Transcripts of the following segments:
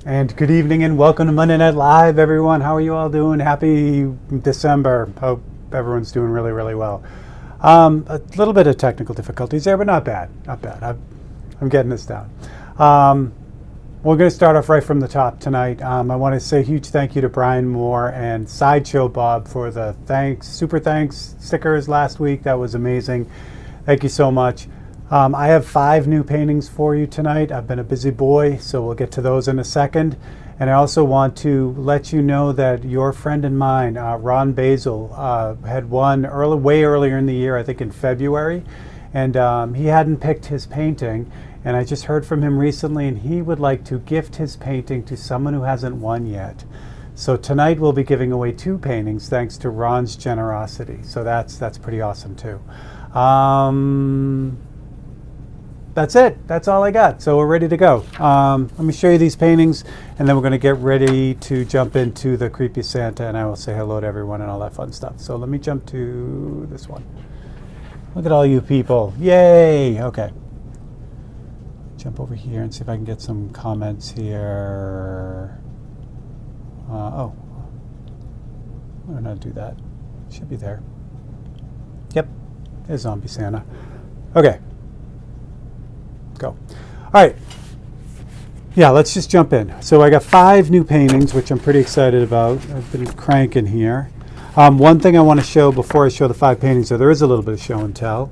And good evening and welcome to Monday Night Live, everyone. How are you all doing? Happy December. Hope everyone's doing really, really well. A little bit of technical difficulties there, but not bad. Not bad. I'm getting this down. We're going to start off right from the top tonight. I want to say a huge thank you to Brian Moore and Sideshow Bob for the super thanks stickers last week. That was amazing. Thank you so much. I have 5 new paintings for you tonight. I've been a busy boy, so we'll get to those in a second. And I also want to let you know that your friend and mine, Ron Basil, had won way earlier in the year, I think in February. And he hadn't picked his painting. And I just heard from him recently, and he would like to gift his painting to someone who hasn't won yet. So tonight we'll be giving away 2 paintings thanks to Ron's generosity. So that's pretty awesome too. That's it. That's all I got. So we're ready to go. Let me show you these paintings, and then we're going to get ready to jump into the Creepy Santa, and I will say hello to everyone and all that fun stuff. So let me jump to this one. Look at all you people. Yay! Okay. Jump over here and see if I can get some comments here. Oh. Why don't I do that? Should be there. Yep. There's Zombie Santa. Okay. Go. All right. Yeah, let's just jump in. So I got 5 new paintings, which I'm pretty excited about. I've been cranking here. One thing I want to show before I show the 5 paintings, so there is a little bit of show and tell.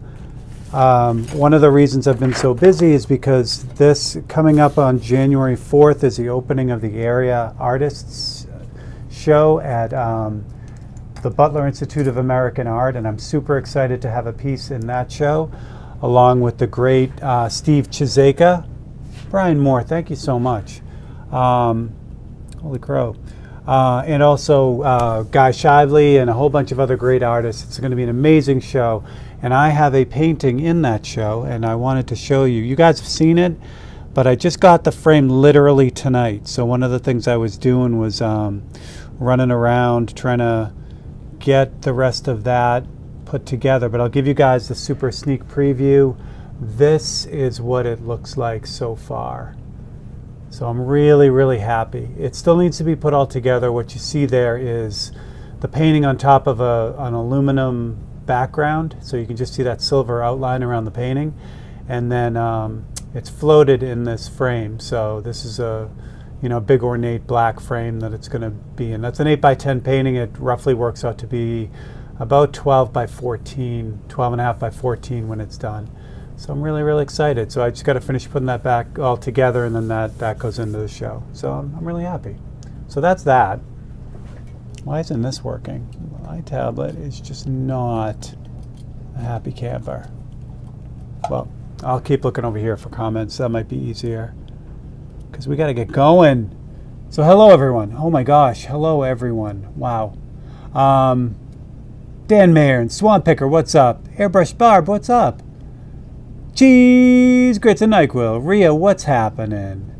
One of the reasons I've been so busy is because this coming up on January 4th is the opening of the Area Artists Show at the Butler Institute of American Art, and I'm super excited to have a piece in that show, along with the great Steve Chizeka. Brian Moore, thank you so much. Holy crow. And also Guy Shively and a whole bunch of other great artists. It's going to be an amazing show. And I have a painting in that show, and I wanted to show you. You guys have seen it, but I just got the frame literally tonight. So one of the things I was doing was running around trying to get the rest of that put together, but I'll give you guys the super sneak preview. This is what it looks like so far. So I'm really, really happy. It still needs to be put all together. What you see there is the painting on top of an aluminum background, so you can just see that silver outline around the painting, and then it's floated in this frame. So this is a big ornate black frame that it's going to be in. That's an 8x10 painting. It roughly works out to be about 12 by 14, 12 and a half by 14 when it's done. So I'm really, really excited. So I just got to finish putting that back all together, and then that goes into the show. So I'm really happy. So that's that. Why isn't this working? My tablet is just not a happy camper. Well, I'll keep looking over here for comments. That might be easier, because we got to get going. So hello, everyone. Oh my gosh. Hello, everyone. Wow. Dan Mayer and Swamp Picker, what's up? Airbrush Barb, what's up? Cheese Grits and NyQuil. Rhea, what's happening?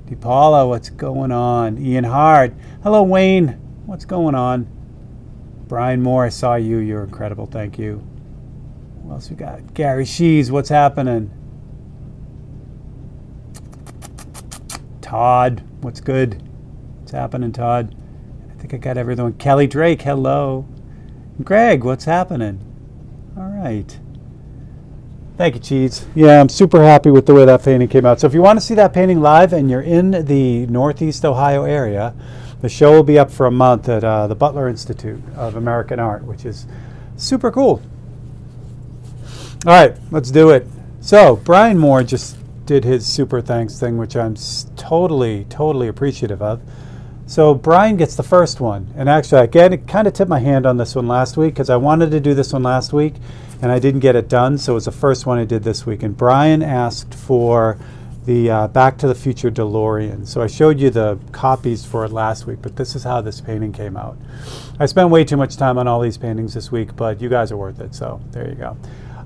DePaula, what's going on? Ian Hart. Hello, Wayne. What's going on? Brian Moore, I saw you. You're incredible. Thank you. What else we got? Gary Shees, what's happening? Todd, what's good? What's happening, Todd? I think I got everyone. Kelly Drake, hello. Greg, what's happening? All right. Thank you, Cheese. Yeah, I'm super happy with the way that painting came out. So if you want to see that painting live and you're in the Northeast Ohio area, the show will be up for a month at the Butler Institute of American Art, which is super cool. All right, let's do it. So Brian Moore just did his super thanks thing, which I'm totally, totally appreciative of. So Brian gets the first one. And actually, I kind of tipped my hand on this one last week, because I wanted to do this one last week, and I didn't get it done. So it was the first one I did this week. And Brian asked for the Back to the Future DeLorean. So I showed you the copies for it last week, but this is how this painting came out. I spent way too much time on all these paintings this week, but you guys are worth it. So there you go.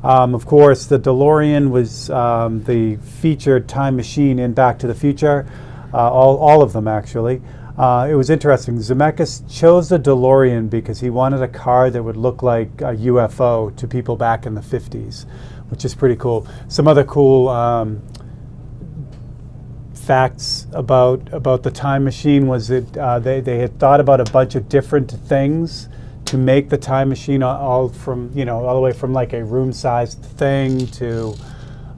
Of course, the DeLorean was the featured time machine in Back to the Future, all of them actually. It was interesting. Zemeckis chose the DeLorean because he wanted a car that would look like a UFO to people back in the 50s, which is pretty cool. Some other cool facts about the time machine was that they had thought about a bunch of different things to make the time machine, all from all the way from like a room-sized thing to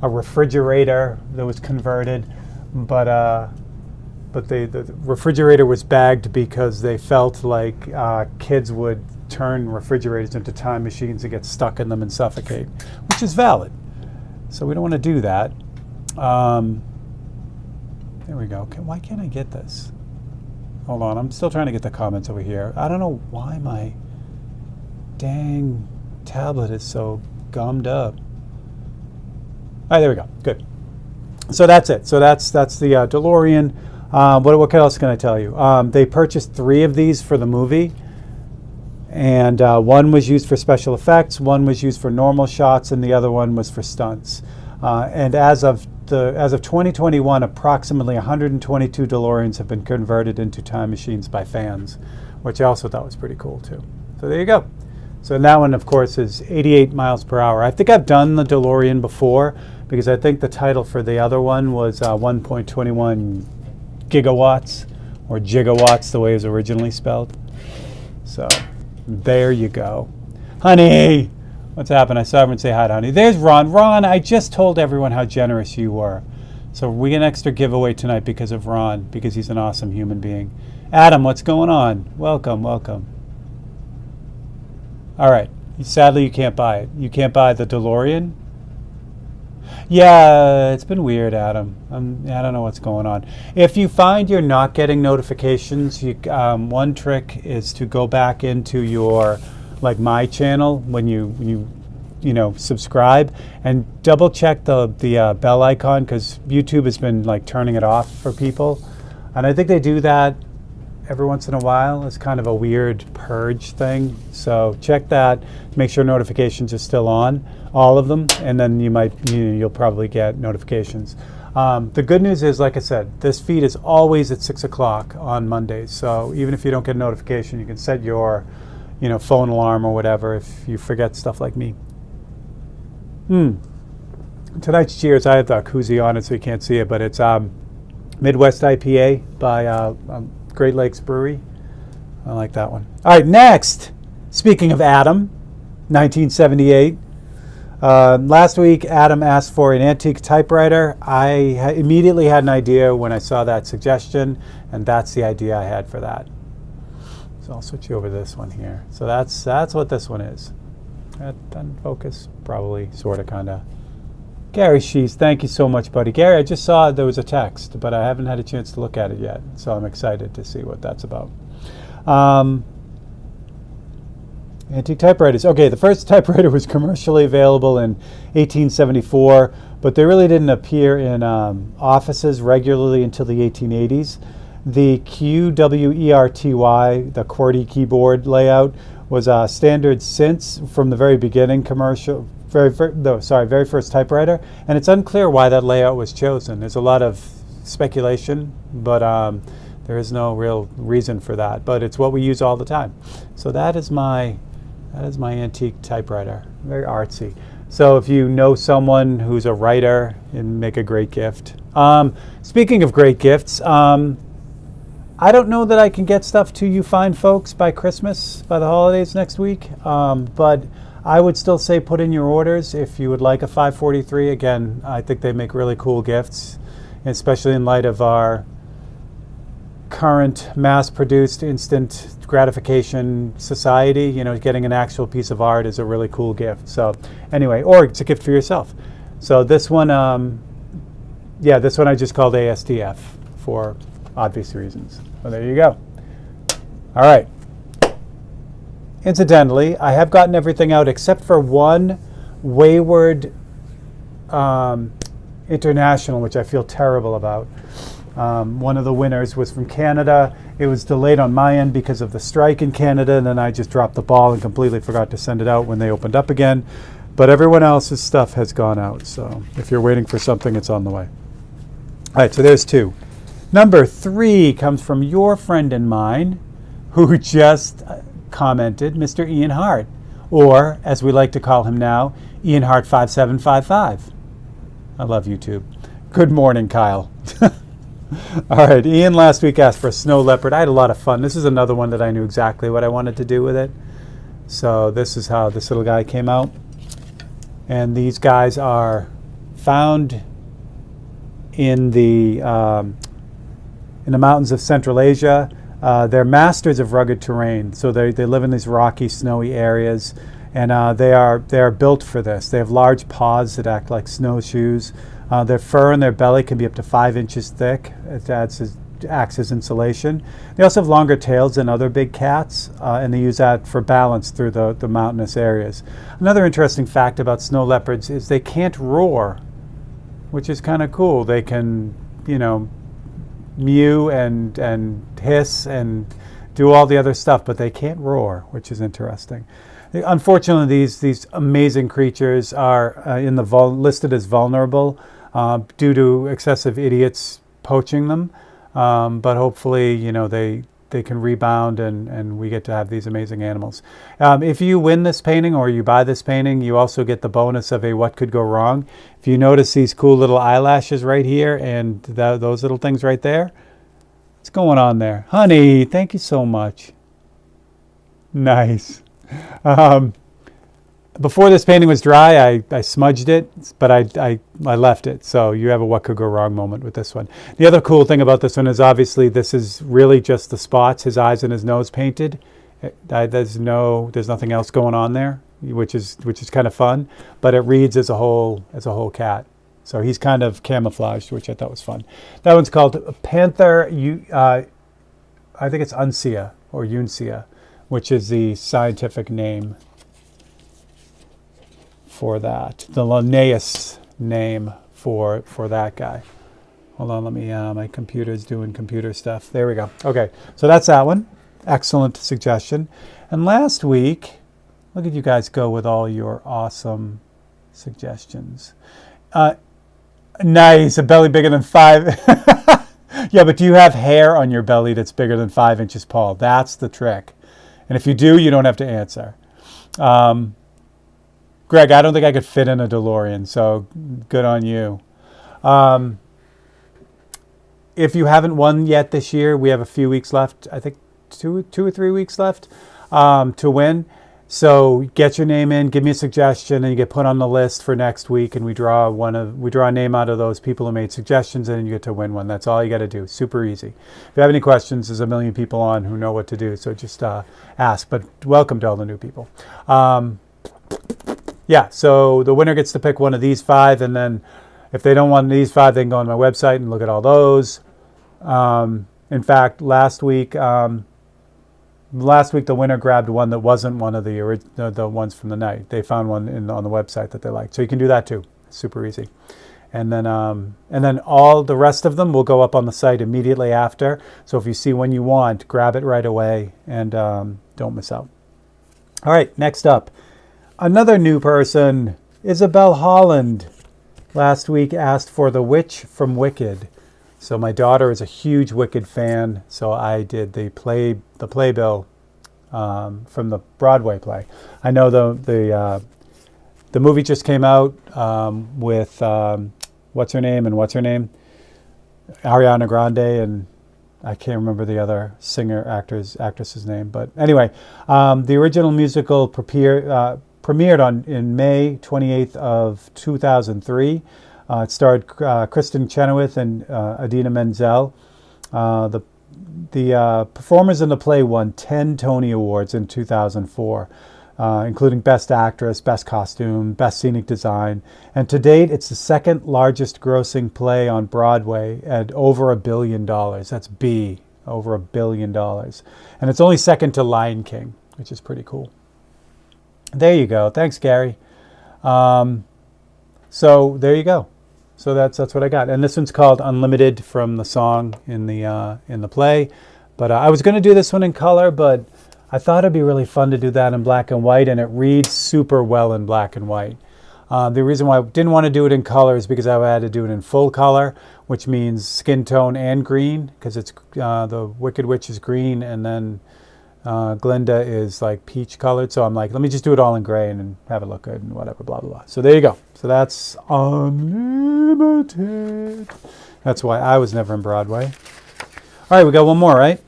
a refrigerator that was converted, but the refrigerator was bagged because they felt like kids would turn refrigerators into time machines and get stuck in them and suffocate, which is valid. So we don't want to do that. There we go. Why can't I get this? Hold on, I'm still trying to get the comments over here. I don't know why my dang tablet is so gummed up. All right, there we go. Good. So that's it. So that's the DeLorean. What else can I tell you? They purchased 3 of these for the movie, and one was used for special effects, one was used for normal shots, and the other one was for stunts. And as of 2021, approximately 122 DeLoreans have been converted into time machines by fans, which I also thought was pretty cool too. So there you go. So that one, of course, is 88 miles per hour. I think I've done the DeLorean before because I think the title for the other one was 1.21 gigawatts, or gigawatts the way it was originally spelled. So there you go. Honey, what's happened? I saw everyone say hi to Honey. There's Ron. Ron, I just told everyone how generous you were. So we get an extra giveaway tonight because of Ron, because he's an awesome human being. Adam, what's going on? Welcome, welcome. All right. Sadly, you can't buy it. You can't buy the DeLorean? Yeah, it's been weird, Adam. I don't know what's going on. If you find you're not getting notifications, one trick is to go back into your, like my channel when you subscribe, and double check the bell icon, because YouTube has been like turning it off for people, and I think they do that every once in a while. It's kind of a weird purge thing. So check that, make sure notifications are still on, all of them, and then you'll probably get notifications. The good news is, like I said, this feed is always at 6 o'clock on Mondays. So even if you don't get a notification, you can set your phone alarm or whatever if you forget stuff like me. Tonight's cheers, I have the koozie on it so you can't see it, but it's Midwest IPA by Great Lakes Brewery. I like that one. All right, next. Speaking of Adam, 1978. Last week, Adam asked for an antique typewriter. I immediately had an idea when I saw that suggestion, and that's the idea I had for that. So I'll switch you over to this one here. So that's what this one is. That doesn't focus, probably, sort of, kind of. Gary Shees, thank you so much, buddy. Gary, I just saw there was a text, but I haven't had a chance to look at it yet, so I'm excited to see what that's about. Antique typewriters. Okay, the first typewriter was commercially available in 1874, but they really didn't appear in offices regularly until the 1880s. The QWERTY, the QWERTY keyboard layout, was standard since from the very beginning very first typewriter, and it's unclear why that layout was chosen. There's a lot of speculation, but there is no real reason for that. But it's what we use all the time. So that is my antique typewriter. Very artsy. So if you know someone who's a writer, it'd make a great gift. Speaking of great gifts, I don't know that I can get stuff to you fine folks by Christmas, by the holidays next week, but I would still say put in your orders if you would like a 543. Again, I think they make really cool gifts, especially in light of our current mass-produced instant gratification society. Getting an actual piece of art is a really cool gift. So anyway, or it's a gift for yourself. So this one, this one I just called ASTF for obvious reasons. Well, there you go. All right. Incidentally, I have gotten everything out except for one Wayward International, which I feel terrible about. One of the winners was from Canada. It was delayed on my end because of the strike in Canada, and then I just dropped the ball and completely forgot to send it out when they opened up again. But everyone else's stuff has gone out, so if you're waiting for something, it's on the way. All right, so there's 2. Number 3 comes from your friend and mine, who just commented, Mr. Ian Hart, or as we like to call him now, Ian Hart 5755. I love YouTube. Good morning, Kyle. All right, Ian last week asked for a snow leopard. I had a lot of fun. This is another one that I knew exactly what I wanted to do with it. So this is how this little guy came out. And these guys are found in the mountains of Central Asia. They're masters of rugged terrain. So they live in these rocky, snowy areas. And they are built for this. They have large paws that act like snowshoes. Their fur and their belly can be up to 5 inches thick. It acts as insulation. They also have longer tails than other big cats, and they use that for balance through the mountainous areas. Another interesting fact about snow leopards is they can't roar, which is kind of cool. They can, mew and hiss and do all the other stuff, but they can't roar, which is interesting. Unfortunately, these amazing creatures are listed as vulnerable due to excessive idiots poaching them. But hopefully, they can rebound and we get to have these amazing animals. If you win this painting or you buy this painting, you also get the bonus of a what could go wrong. If you notice these cool little eyelashes right here and those little things right there, what's going on there? Honey, thank you so much. Nice. Before this painting was dry, I smudged it, but I left it. So you have a what could go wrong moment with this one. The other cool thing about this one is obviously this is really just the spots, his eyes and his nose painted. There's nothing else going on there, which is kind of fun. But it reads as a whole cat. So he's kind of camouflaged, which I thought was fun. That one's called Panther. I think it's Uncia or Uncia, which is the scientific name for that, the Linnaeus name for that guy. Hold on, let me, my computer's doing computer stuff. There we go. Okay, so that's that one. Excellent suggestion. And last week, look at you guys go with all your awesome suggestions. Nice, a belly bigger than 5. Yeah, but do you have hair on your belly that's bigger than 5 inches, Paul? That's the trick. And if you do, you don't have to answer. Greg, I don't think I could fit in a DeLorean, so good on you. If you haven't won yet this year, we have a few weeks left. I think two or 3 weeks left to win. So get your name in, give me a suggestion, and you get put on the list for next week. And we draw a name out of those people who made suggestions, and you get to win one. That's all you got to do. Super easy. If you have any questions, there's a million people on who know what to do. So just ask. But welcome to all the new people. Yeah, so the winner gets to pick one of these 5, and then if they don't want these 5, they can go on my website and look at all those. In fact, last week the winner grabbed one that wasn't one of the ones from the night. They found one on the website that they liked, so you can do that too. It's super easy. And then all the rest of them will go up on the site immediately after. So if you see one you want, grab it right away and don't miss out. All right, next up. Another new person, Isabel Holland, last week asked for The Witch from Wicked. So my daughter is a huge Wicked fan, so I did the playbill from the Broadway play. I know the movie just came out with what's her name, Ariana Grande, and I can't remember the other actress's name. But anyway, the original musical premiered in May 28th of 2003. It starred Kristen Chenoweth and Idina Menzel. The performers in the play won 10 Tony Awards in 2004, including Best Actress, Best Costume, Best Scenic Design. And to date, it's the second largest grossing play on Broadway at over $1 billion. That's B, over $1 billion. And it's only second to Lion King, which is pretty cool. There you go. Thanks, Gary. So there you go. So that's what I got. And this one's called Unlimited from the song in the play. But I was going to do this one in color, but I thought it'd be really fun to do that in black and white, and it reads super well in black and white. The reason why I didn't want to do it in color is because I had to do it in full color, which means skin tone and green, because it's the Wicked Witch is green, and then Glinda is like peach colored. So I'm like, let me just do it all in gray and have it look good and whatever, blah, blah, blah. So there you go. So that's Unlimited. That's why I was never in Broadway. All right, we got one more, right?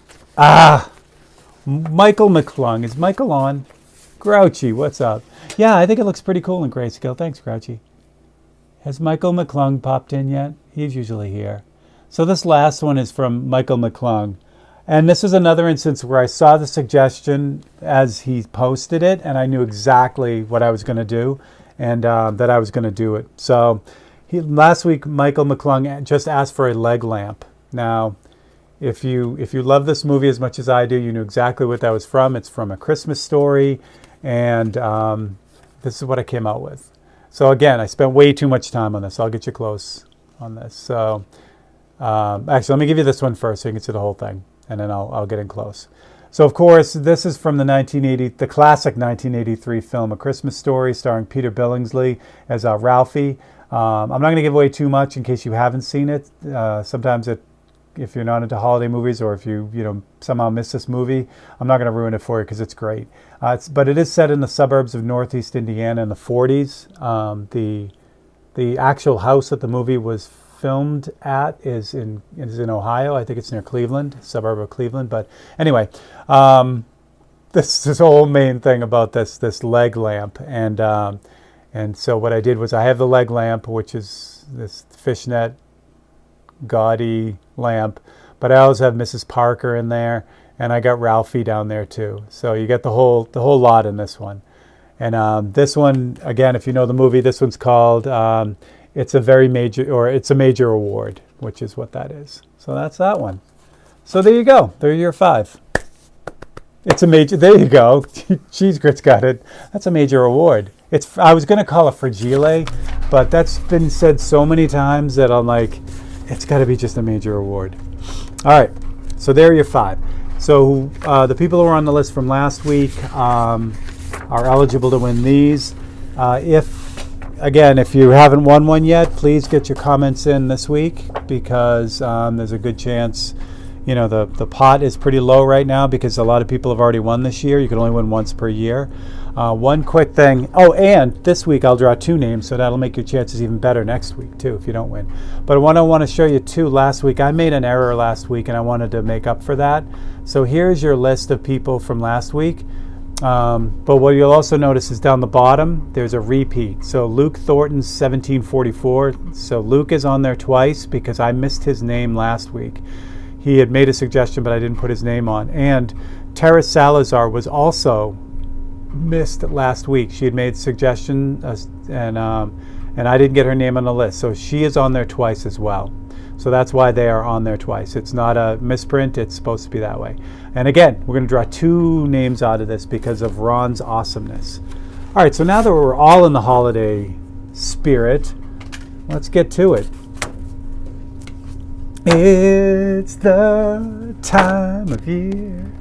Michael McClung. Is Michael on? Grouchy, what's up? Yeah, I think it looks pretty cool in grayscale. Thanks, Grouchy. Has Michael McClung popped in yet? He's usually here. So this last one is from Michael McClung. And this is another instance where I saw the suggestion as he posted it, and I knew exactly what I was going to do, and that I was going to do it. So last week, Michael McClung just asked for a leg lamp. Now, if you love this movie as much as I do, you knew exactly what that was from. It's from A Christmas Story, and this is what I came out with. So again, I spent way too much time on this. I'll get you close on this. So actually, let me give you this one first so you can see the whole thing, and then I'll get in close. So of course, this is from the classic 1983 film A Christmas Story, starring Peter Billingsley as Ralphie. I'm not going to give away too much in case you haven't seen it. Sometimes if you're not into holiday movies, or if you somehow miss this movie, I'm not going to ruin it for you because it's great. But it is set in the suburbs of Northeast Indiana in the 40s. The actual house that the movie was filmed at is in Ohio. I think it's near Cleveland, suburb of Cleveland. But anyway, this whole main thing about this leg lamp, and so what I did was I have the leg lamp, which is this fishnet gaudy lamp, but I also have Mrs. Parker in there, and I got Ralphie down there too. So you get the whole lot in this one. And this one, again, if you know the movie, this one's called It's a Major Award, which is what that is. So that's that one. So there you go. There are your 5. It's a major. There you go. Cheese Grits got it. That's a major award. I was going to call it Fragile, but that's been said so many times that I'm like, it's got to be just a major award. All right, so there are your 5. So the people who were on the list from last week are eligible to win these. If you haven't won one yet, please get your comments in this week, because there's a good chance, the pot is pretty low right now because a lot of people have already won this year. You can only win once per year. One quick thing. Oh, and this week I'll draw 2 names, so that'll make your chances even better next week too if you don't win. But what I want to show you too, last week I made an error last week, and I wanted to make up for that. So here's your list of people from last week. But what you'll also notice is down the bottom there's a repeat. So Luke Thornton's 1744. So Luke is on there twice because I missed his name last week. He had made a suggestion, but I didn't put his name on. And Tara Salazar was also missed last week. She had made a suggestion, and I didn't get her name on the list. So she is on there twice as well. So that's why they are on there twice. It's not a misprint. It's supposed to be that way. And again, we're going to draw 2 names out of this because of Ron's awesomeness. All right, so now that we're all in the holiday spirit, let's get to it. It's the time of year.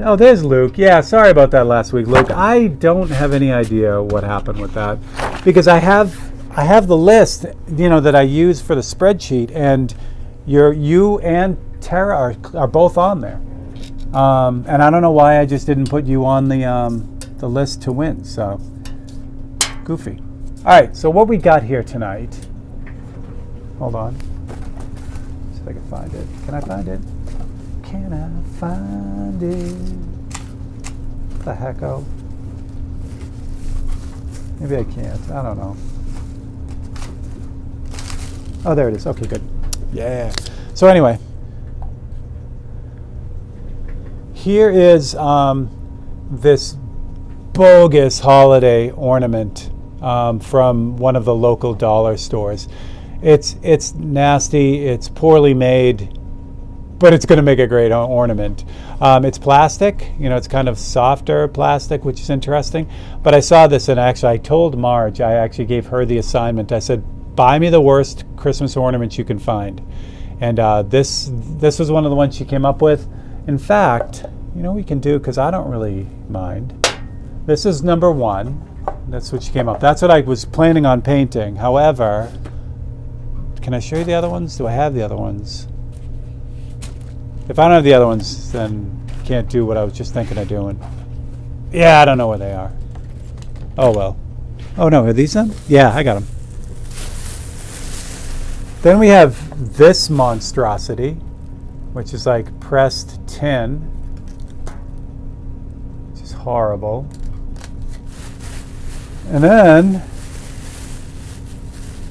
Oh, there's Luke. Yeah, sorry about that last week, Luke. I don't have any idea what happened with that, because I have the list, that I use for the spreadsheet, and you and Tara are both on there. And I don't know why I just didn't put you on the list to win. So goofy. All right. So what we got here tonight? Hold on. See if I can find it. Can I find it? Can I find it? What the hecko? Maybe I can't. I don't know. Oh, there it is. Okay, good. Yeah. So anyway, here is this bogus holiday ornament from one of the local dollar stores. It's nasty. It's poorly made, but it's going to make a great ornament. It's plastic. It's kind of softer plastic, which is interesting. But I saw this, and actually I told Marge, I actually gave her the assignment. I said, buy me the worst Christmas ornaments you can find. And this was one of the ones she came up with. In fact, we can do, because I don't really mind. This is number 1. That's what she came up. That's what I was planning on painting. However, can I show you the other ones? Do I have the other ones? If I don't have the other ones, then I can't do what I was just thinking of doing. Yeah, I don't know where they are. Oh, well. Oh, no, are these them? Yeah, I got them. Then we have this monstrosity, which is like pressed tin, which is horrible. And then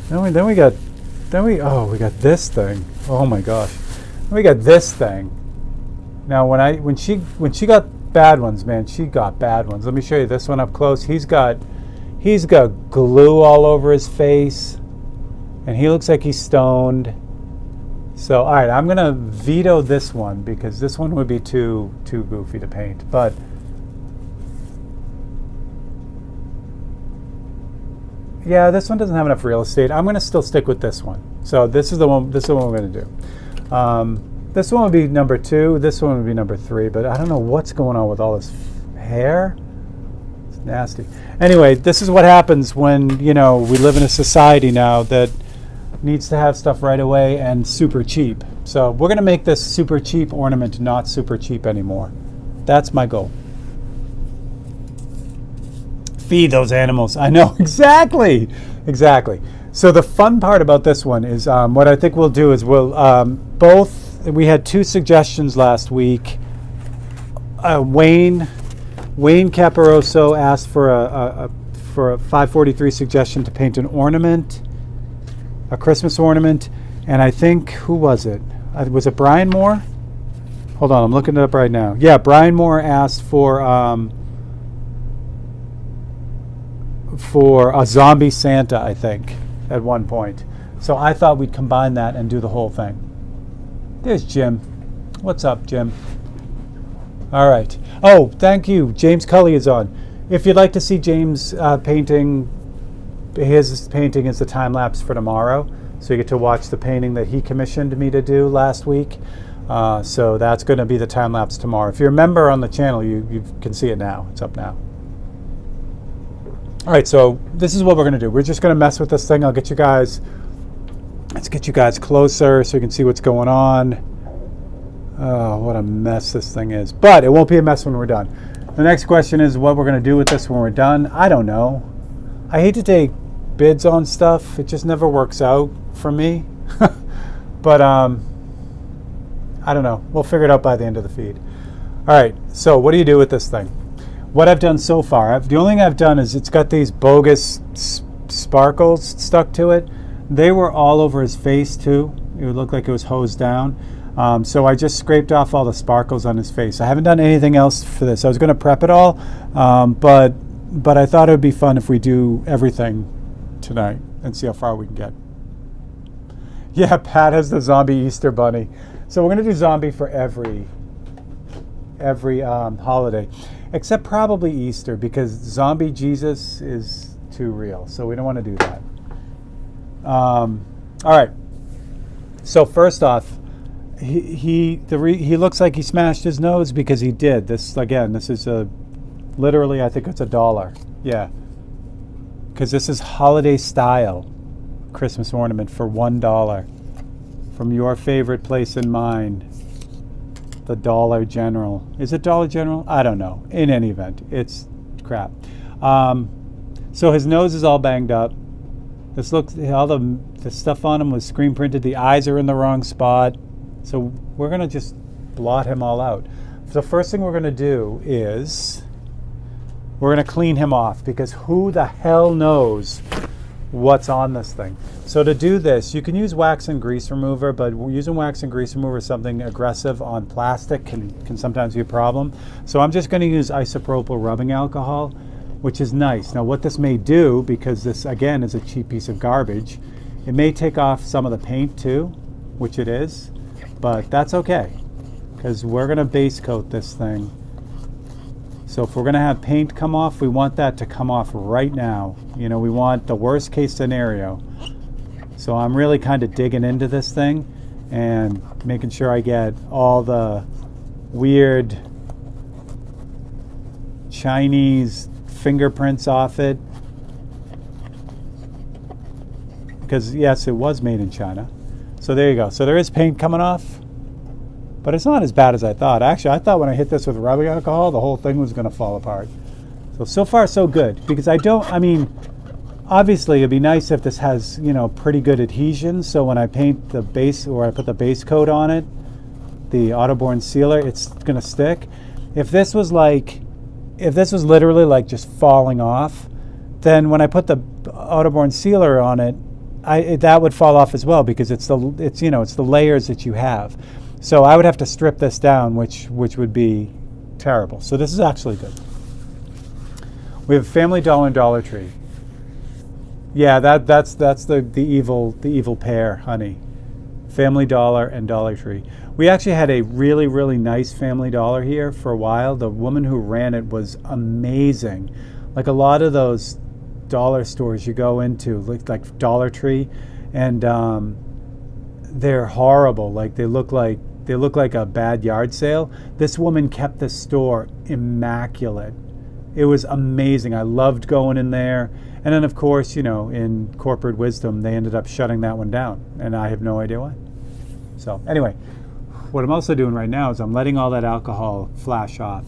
we got this thing. Oh my gosh. Then we got this thing. Now when she got bad ones, man, she got bad ones. Let me show you this one up close. He's got glue all over his face, and he looks like he's stoned. So all right, I'm gonna veto this one because this one would be too goofy to paint. But yeah, this one doesn't have enough real estate. I'm gonna still stick with this one. So this is the one. This is the one we're gonna do. This one would be number 2. This one would be number 3. But I don't know what's going on with all this hair. It's nasty. Anyway, this is what happens when, we live in a society now that needs to have stuff right away and super cheap. So we're going to make this super cheap ornament not super cheap anymore. That's my goal. Feed those animals. I know, exactly. So the fun part about this one is what I think we'll do is we had 2 suggestions last week. Wayne Caparoso asked for a 543 suggestion to paint an ornament, a Christmas ornament, and I think, who was it? Was it Brian Moore? Hold on, I'm looking it up right now. Yeah, Brian Moore asked for a zombie Santa, I think, at one point. So I thought we'd combine that and do the whole thing. There's Jim. What's up, Jim? All right. Oh, thank you. James Cully is on. If you'd like to see James painting, his painting is the time lapse for tomorrow. So you get to watch the painting that he commissioned me to do last week. So that's going to be the time lapse tomorrow. If you're a member on the channel, you can see it now. It's up now. All right. So this is what we're going to do. We're just going to mess with this thing. Let's get you guys closer so you can see what's going on. Oh, what a mess this thing is. But it won't be a mess when we're done. The next question is what we're going to do with this when we're done. I don't know. I hate to take bids on stuff. It just never works out for me. But I don't know. We'll figure it out by the end of the feed. All right. So what do you do with this thing? What I've done so far, the only thing I've done is it's got these bogus sparkles stuck to it. They were all over his face too. It would look like it was hosed down. So I just scraped off all the sparkles on his face. I haven't done anything else for this. I was going to prep it all, but I thought it would be fun if we do everything tonight and see how far we can get. Yeah, Pat has the zombie Easter bunny. So we're going to do zombie for every holiday, except probably Easter, because zombie Jesus is too real. So we don't want to do that. All right. So first off, he looks like he smashed his nose because he did. This is literally, I think it's $1. Yeah. Because this is holiday style Christmas ornament for $1 from your favorite place in mine, the Dollar General. Is it Dollar General? I don't know. In any event, it's crap. So his nose is all banged up. This looks, all the stuff on him was screen printed. The eyes are in the wrong spot. So we're going to just blot him all out. The first thing we're going to do is we're going to clean him off, because who the hell knows what's on this thing. So to do this, you can use wax and grease remover, but using wax and grease remover, something aggressive on plastic can sometimes be a problem. So I'm just going to use isopropyl rubbing alcohol, which is nice. Now what this may do, because this again is a cheap piece of garbage, it may take off some of the paint too, which it is, but that's okay, because we're going to base coat this thing. So if we're going to have paint come off, we want that to come off right now. We want the worst case scenario. So I'm really kind of digging into this thing and making sure I get all the weird Chinese fingerprints off it, because yes, it was made in China. So there you go. So there is paint coming off, but it's not as bad as I thought. Actually, I thought when I hit this with rubbing alcohol, the whole thing was going to fall apart. So far so good, because I obviously it'd be nice if this has, you know, pretty good adhesion, so when I paint the base, or I put the base coat on it, the Autoborn sealer, it's gonna stick. If this was literally like just falling off, then when I put the Autoborn sealer on it, that would fall off as well, because it's the layers that you have. So I would have to strip this down, which would be terrible. So this is actually good. We have Family Dollar and Dollar Tree. Yeah, that's the evil pair, honey. Family Dollar and Dollar Tree. We actually had a really, really nice Family Dollar here for a while. The woman who ran it was amazing. Like a lot of those dollar stores you go into, like Dollar Tree, and they're horrible. Like they look like a bad yard sale. This woman kept the store immaculate. It was amazing. I loved going in there. And then, of course, you know, in corporate wisdom, they ended up shutting that one down, and I have no idea why. So anyway, what I'm also doing right now is I'm letting all that alcohol flash off,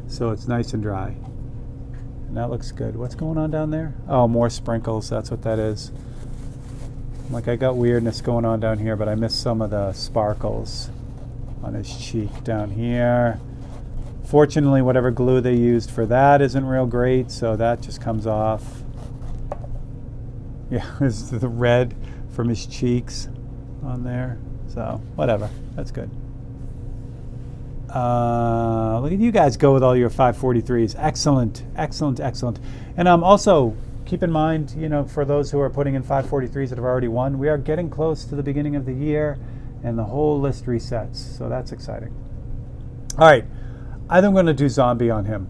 so it's nice and dry. And that looks good. What's going on down there? Oh, more sprinkles. That's what that is. Like, I got weirdness going on down here, but I missed some of the sparkles on his cheek down here. Fortunately, whatever glue they used for that isn't real great, so that just comes off. Yeah, this is the red from his cheeks on there. So, whatever. That's good. Look at you guys go with all your 543s. Excellent, excellent, excellent. And also, keep in mind, you know, for those who are putting in 543s that have already won, we are getting close to the beginning of the year, and the whole list resets. So that's exciting. All right. I think I'm going to do zombie on him,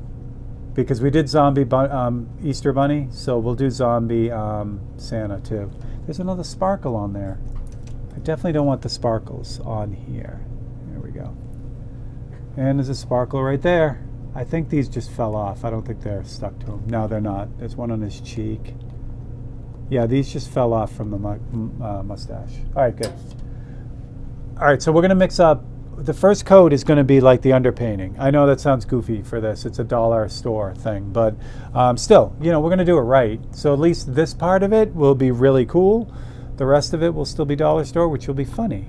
because we did zombie Easter Bunny, so we'll do zombie Santa too. There's another sparkle on there. I definitely don't want the sparkles on here. There we go. And there's a sparkle right there. I think these just fell off. I don't think they're stuck to him. No, they're not. There's one on his cheek. Yeah, these just fell off from the mustache. All right, good. All right, so we're going to mix up. The first coat is going to be like the underpainting. I know that sounds goofy for this. It's a dollar store thing. But still, you know, we're going to do it right. So at least this part of it will be really cool. The rest of it will still be dollar store, which will be funny.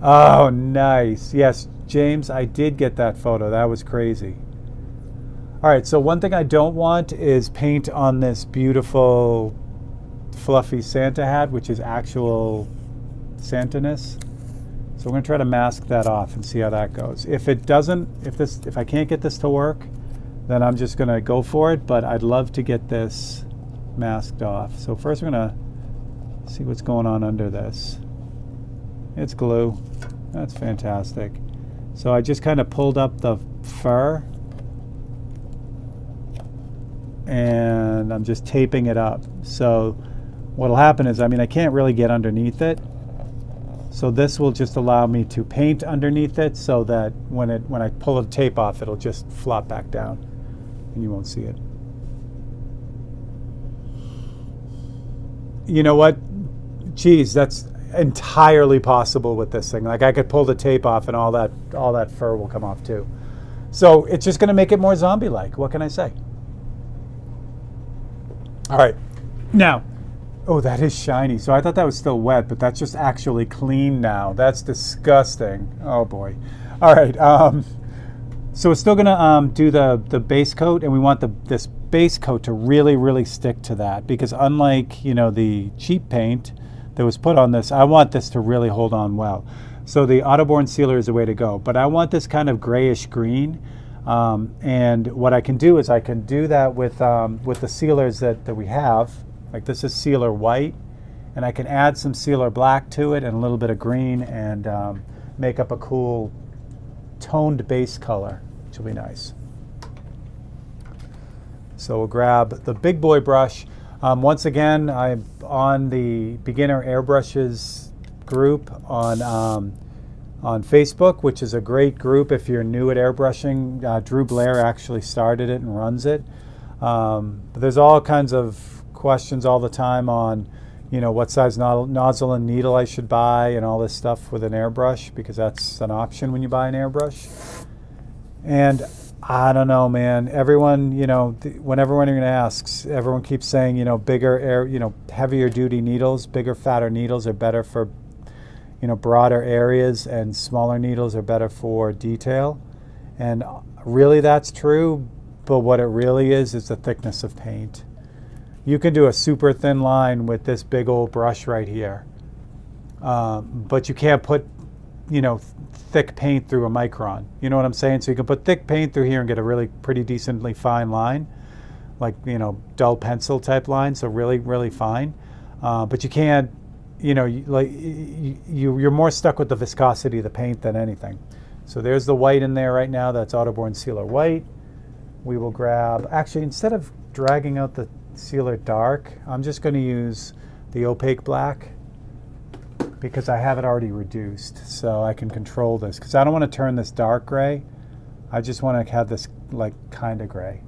Oh, nice. Yes, James, I did get that photo. That was crazy. All right, so one thing I don't want is paint on this beautiful fluffy Santa hat, which is actual Santa-ness. So we're going to try to mask that off and see how that goes. If it doesn't, if I can't get this to work, then I'm just going to go for it, but I'd love to get this masked off. So first we're going to see what's going on under this. It's glue. That's fantastic. So I just kind of pulled up the fur, and I'm just taping it up. So what'll happen is, I mean, I can't really get underneath it. So this will just allow me to paint underneath it, so that when I pull the tape off, it'll just flop back down and you won't see it. You know what? Geez, that's entirely possible with this thing. Like, I could pull the tape off and all that fur will come off too. So it's just going to make it more zombie-like. What can I say? All right. Now, oh, that is shiny. So I thought that was still wet, but that's just actually clean now. That's disgusting. Oh boy. All right. So we're still gonna do the base coat, and we want this base coat to really, really stick to that, because unlike, you know, the cheap paint that was put on this, I want this to really hold on well. So the Autoborn sealer is the way to go, but I want this kind of grayish green. And what I can do is I can do that with the sealers that we have. Like, this is sealer white, and I can add some sealer black to it and a little bit of green, and make up a cool toned base color, which will be nice. So we'll grab the big boy brush. Once again, I'm on the beginner airbrushes group on Facebook, which is a great group if you're new at airbrushing. Drew Blair actually started it and runs it. But there's all kinds of questions all the time on, you know, what size nozzle and needle I should buy and all this stuff with an airbrush, because that's an option when you buy an airbrush. And I don't know, man. Everyone, when everyone asks, everyone keeps saying, bigger heavier duty needles, bigger, fatter needles are better for, broader areas, and smaller needles are better for detail. And really that's true, but what it really is the thickness of paint. You can do a super thin line with this big old brush right here. But you can't put, thick paint through a micron. You know what I'm saying? So you can put thick paint through here and get a really pretty decently fine line, like, dull pencil type line, so really, really fine. But you can't, you're more stuck with the viscosity of the paint than anything. So there's the white in there right now. That's Autoborn Sealer White. We will grab, actually, instead of dragging out the Sealer Dark, I'm just going to use the opaque black, because I have it already reduced, so I can control this. Because I don't want to turn this dark gray. I just want to have this like kind of gray.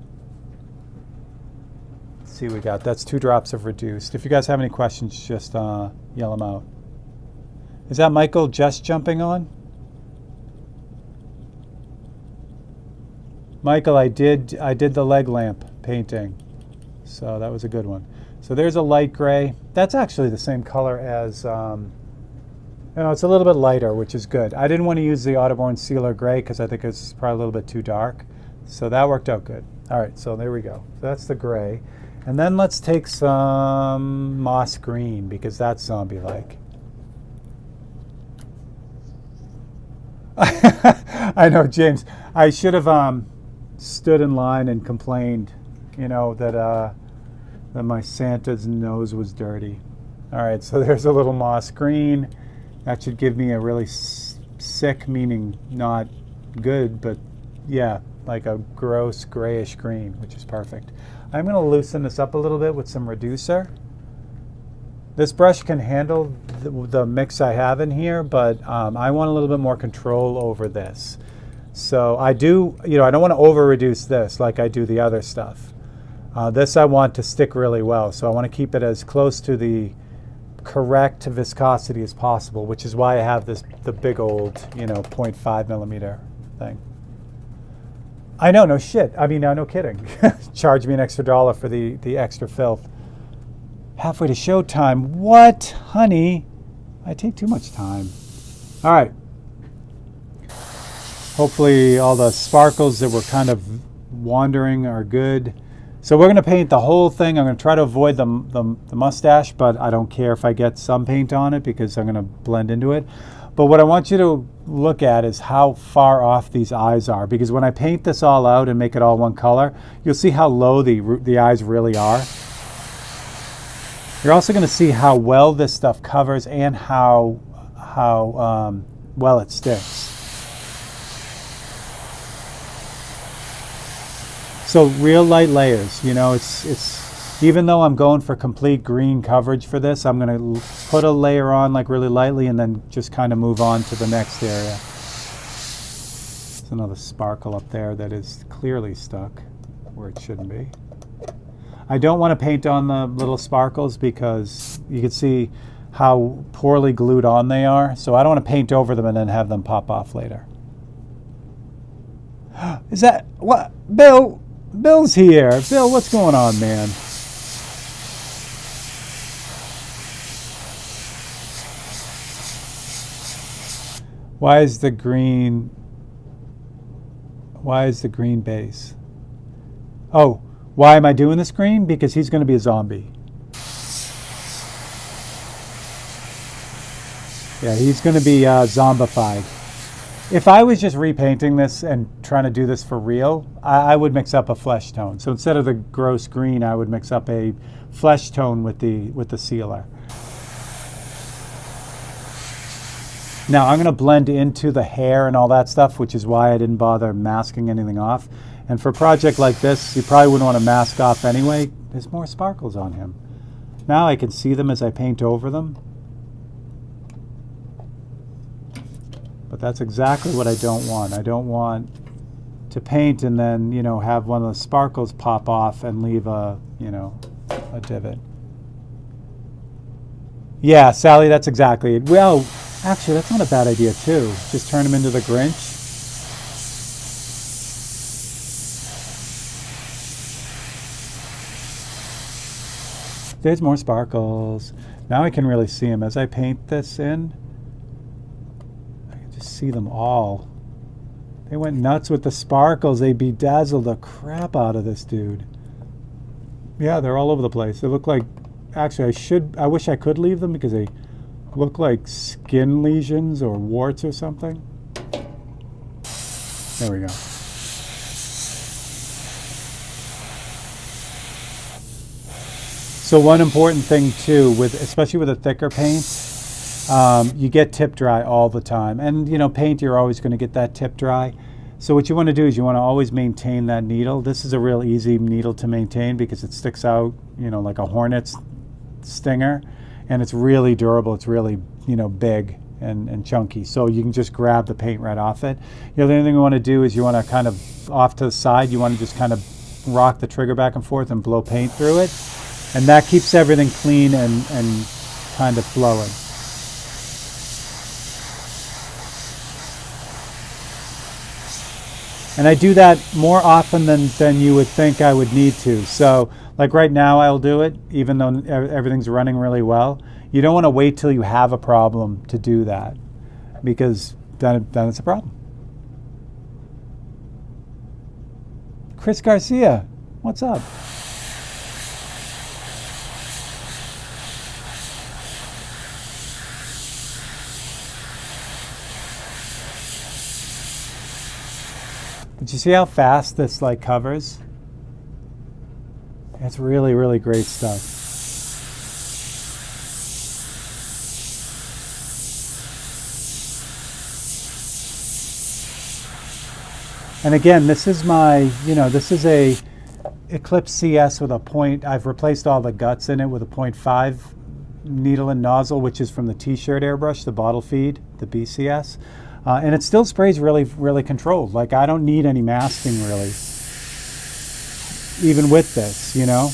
Let's see what we got. That's 2 drops of reduced. If you guys have any questions, just yell them out. Is that Michael just jumping on? Michael, I did the leg lamp painting, so that was a good one. So there's a light gray. That's actually the same color as. It's a little bit lighter, which is good. I didn't want to use the Autoborn Sealer Gray because I think it's probably a little bit too dark. So that worked out good. All right, so there we go. So that's the gray. And then let's take some moss green, because that's zombie-like. I know, James. I should have stood in line and complained, that my Santa's nose was dirty. All right, so there's a little moss green. That should give me a really sick, meaning not good, but yeah, like a gross grayish green, which is perfect. I'm going to loosen this up a little bit with some reducer. This brush can handle the mix I have in here, but I want a little bit more control over this. So I do, I don't want to over reduce this like I do the other stuff. This I want to stick really well, so I want to keep it as close to the correct viscosity as possible, which is why I have the big old 0.5 millimeter thing. I know, no shit. I mean, no kidding. Charge me an extra $1 for the extra filth. Halfway to showtime. What, honey? I take too much time. All right. Hopefully all the sparkles that were kind of wandering are good. So we're going to paint the whole thing. I'm going to try to avoid the mustache, but I don't care if I get some paint on it because I'm going to blend into it. But what I want you to look at is how far off these eyes are, because when I paint this all out and make it all one color, you'll see how low the eyes really are. You're also going to see how well this stuff covers and how well it sticks. So real light layers, it's even though I'm going for complete green coverage for this, I'm going to put a layer on like really lightly and then just kind of move on to the next area. There's another sparkle up there that is clearly stuck where it shouldn't be. I don't want to paint on the little sparkles because you can see how poorly glued on they are. So I don't want to paint over them and then have them pop off later. Is that what? Bill? Bill's here. Bill, what's going on, man? Why is the green base? Oh, why am I doing this green? Because he's going to be a zombie. Yeah, he's going to be zombified. If I was just repainting this and trying to do this for real, I would mix up a flesh tone. So instead of the gross green, I would mix up a flesh tone with the sealer. Now I'm going to blend into the hair and all that stuff, which is why I didn't bother masking anything off. And for a project like this, you probably wouldn't want to mask off anyway. There's more sparkles on him. Now I can see them as I paint over them. But that's exactly what I don't want. I don't want to paint and then, have one of the sparkles pop off and leave a divot. Yeah, Sally, that's exactly it. Well, actually, that's not a bad idea, too. Just turn him into the Grinch. There's more sparkles. Now I can really see them. As I paint this in, I can just see them all. They went nuts with the sparkles. They bedazzled the crap out of this dude. Yeah, they're all over the place. They look like, actually I wish I could leave them because they look like skin lesions or warts or something. There we go. So one important thing too, especially with a thicker paint, you get tip dry all the time. And you know, paint, you're always going to get that tip dry. So what you want to do is you want to always maintain that needle. This is a real easy needle to maintain because it sticks out, you know, like a hornet's stinger. And it's really durable. It's really, you know, big and chunky. So you can just grab the paint right off it. The other thing you want to do is you want to kind of off to the side, you want to just kind of rock the trigger back and forth and blow paint through it. And that keeps everything clean and kind of flowing. And I do that more often than you would think I would need to. So like right now I'll do it even though everything's running really well. You don't want to wait till you have a problem to do that because then it's a problem. Chris Garcia, what's up? Did you see how fast this like covers? It's really, really great stuff. And again, this is my, you know, this is a Eclipse CS with a point. I've replaced all the guts in it with a 0.5 needle and nozzle, which is from the T-shirt airbrush, the bottle feed, the BCS. And it still sprays really, really controlled. Like I don't need any masking really, even with this, you know.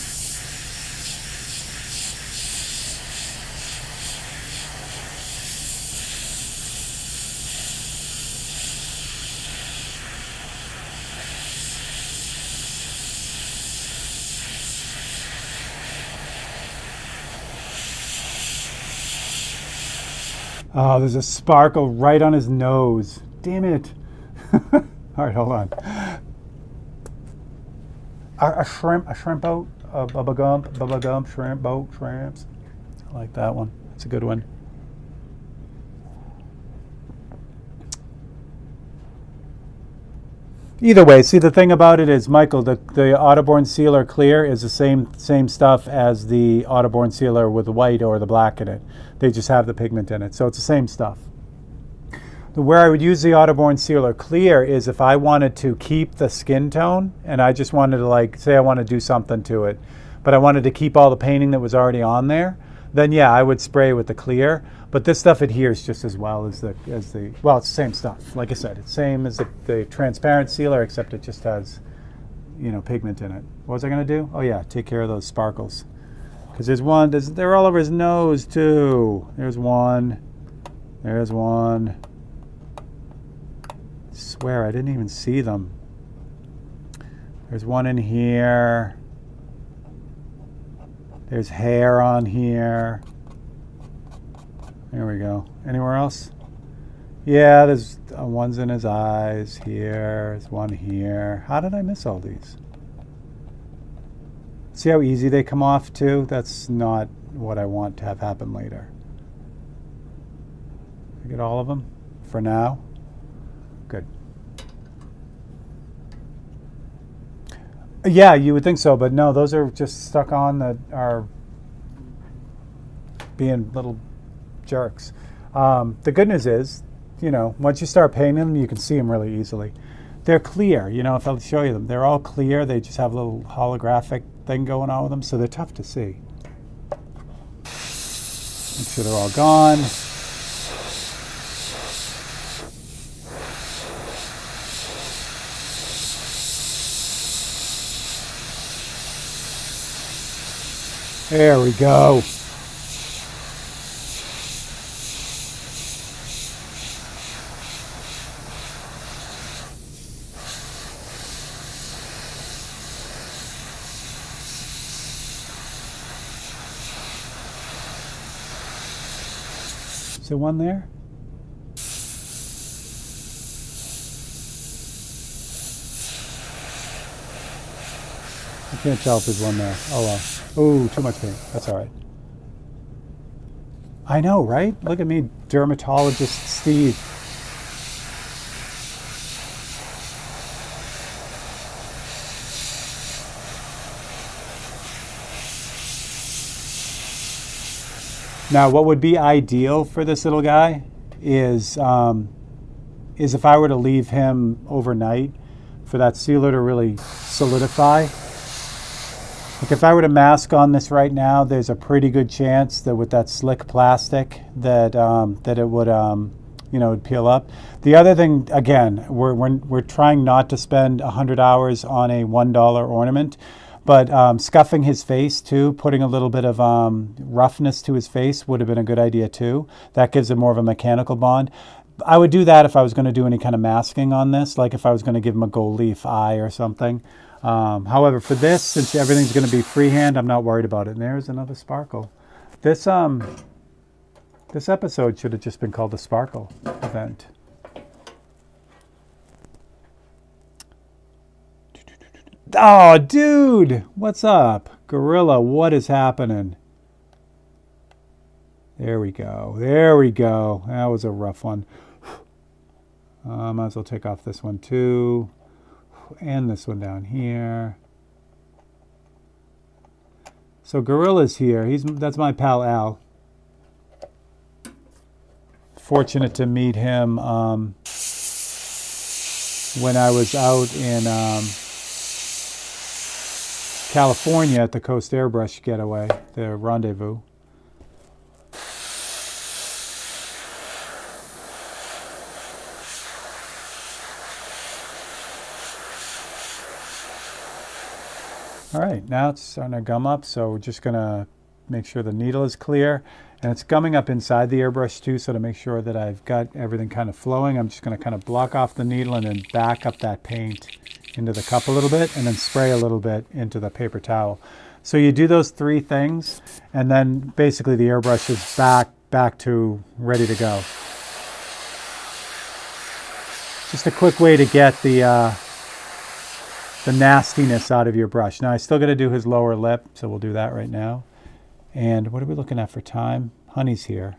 Oh, there's a sparkle right on his nose. Damn it. All right, hold on. A shrimp boat, a bubba gump, shrimp boat, shrimps. I like that one. It's a good one. Either way, see the thing about it is, Michael, the Autoborn Sealer Clear is the same stuff as the Autoborn Sealer with the white or the black in it. They just have the pigment in it, so it's the same stuff. Where I would use the Autoborn Sealer Clear is if I wanted to keep the skin tone and I just wanted to, like, say I want to do something to it, but I wanted to keep all the painting that was already on there, then yeah, I would spray with the clear. But this stuff adheres just as well as the well, it's the same stuff. Like I said, it's same as the transparent sealer, except it just has, you know, pigment in it. What was I going to do? Oh yeah, take care of those sparkles. Because there's one, they're all over his nose too. There's one. There's one. I swear I didn't even see them. There's one in here. There's hair on here. There we go. Anywhere else? Yeah, there's one's in his eyes here. There's one here. How did I miss all these? See how easy they come off too? That's not what I want to have happen later. I get all of them for now. Good. Yeah, you would think so, but no, those are just stuck on that are being little jerks. The good news is, you know, once you start painting them, you can see them really easily. They're clear, you know, if I'll show you them. They're all clear. They just have a little holographic thing going on with them, so they're tough to see. Make sure they're all gone. There we go. Is there one there? I can't tell if there's one there. Oh well. Oh, too much paint. That's all right. I know, right? Look at me, dermatologist Steve. Now, what would be ideal for this little guy is if I were to leave him overnight for that sealer to really solidify. Like if I were to mask on this right now, there's a pretty good chance that with that slick plastic that that it would would peel up. The other thing, again, we're trying not to spend 100 hours on a $1 ornament. But scuffing his face too, putting a little bit of roughness to his face would have been a good idea too. That gives it more of a mechanical bond. I would do that if I was going to do any kind of masking on this, like if I was going to give him a gold leaf eye or something. However, for this, since everything's going to be freehand, I'm not worried about it. And there's another sparkle. This episode should have just been called the Sparkle Event. Oh, dude, what's up? Gorilla, what is happening? There we go. There we go. That was a rough one. Might as well take off this one too. And this one down here. So Gorilla's here. That's my pal Al. Fortunate to meet him when I was out in California at the Coast Airbrush Getaway, the rendezvous. All right, now it's starting to gum up, so we're just gonna make sure the needle is clear. And it's gumming up inside the airbrush too, so to make sure that I've got everything kind of flowing, I'm just gonna kind of block off the needle and then back up that paint into the cup a little bit and then spray a little bit into the paper towel. So you do those three things and then basically the airbrush is back to ready to go. Just a quick way to get the nastiness out of your brush. Now I still got to do his lower lip, so we'll do that right now. And what are we looking at for time? Honey's here.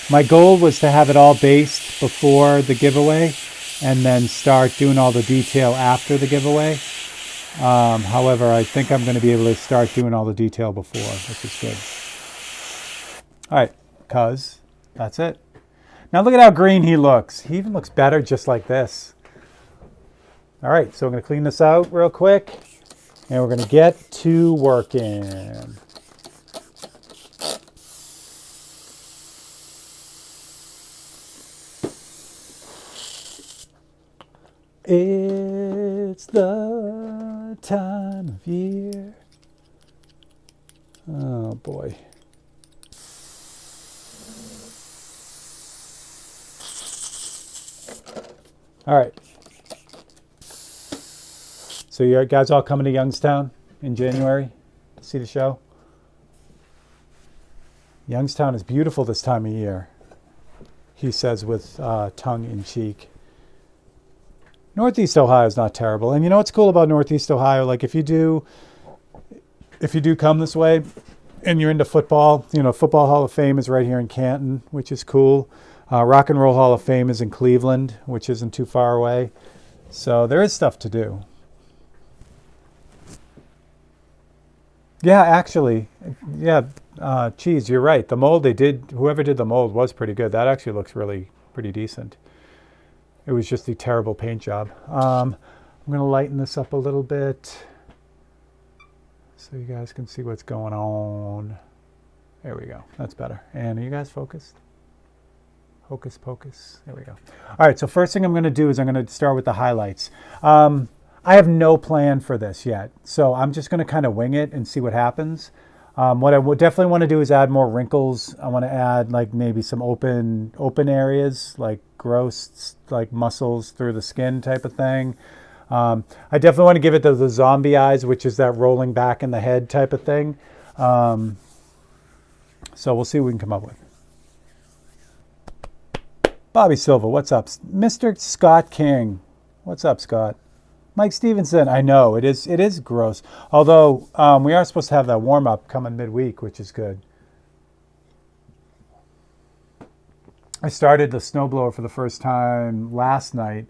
My goal was to have it all based before the giveaway and then start doing all the detail after the giveaway. However, I think I'm going to be able to start doing all the detail before, which is good. All right, cuz that's it. Now look at how green he looks. He even looks better just like this. All right, so I'm going to clean this out real quick and we're going to get to working. It's the time of year. Oh boy. All right. So you guys all coming to Youngstown in January to see the show? Youngstown is beautiful this time of year, he says with tongue in cheek. Northeast Ohio is not terrible. And you know what's cool about Northeast Ohio? Like if you do come this way and you're into football, you know, Football Hall of Fame is right here in Canton, which is cool. Rock and Roll Hall of Fame is in Cleveland, which isn't too far away. So there is stuff to do. Yeah, actually, yeah, Cheese, you're right. The mold whoever did the mold was pretty good. That actually looks really pretty decent. It was just a terrible paint job. I'm going to lighten this up a little bit so you guys can see what's going on. There we go. That's better. And are you guys focused? Hocus pocus. There we go. All right, so first thing I'm going to do is I'm going to start with the highlights. I have no plan for this yet, so I'm just going to kind of wing it and see what happens. What I would definitely want to do is add more wrinkles. I want to add like maybe some open areas, like gross, like muscles through the skin type of thing. I definitely want to give it the zombie eyes, which is that rolling back in the head type of thing. So we'll see what we can come up with. Bobby Silva, what's up? Mr. Scott King, what's up, Scott? Mike Stevenson, I know, it is gross. Although we are supposed to have that warm-up coming midweek, which is good. I started the snowblower for the first time last night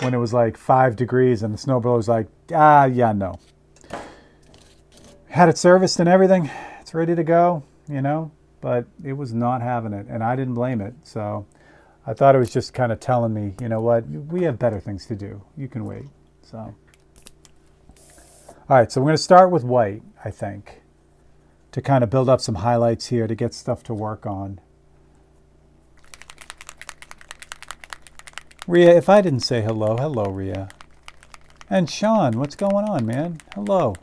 when it was like 5 degrees and the snowblower was like, yeah, no. Had it serviced and everything. It's ready to go, you know, but it was not having it, and I didn't blame it. So I thought it was just kind of telling me, you know what, we have better things to do. You can wait. So, all right, so we're going to start with white, I think, to kind of build up some highlights here to get stuff to work on. Rhea, if I didn't say hello, hello, Rhea. And Sean, what's going on, man? Hello.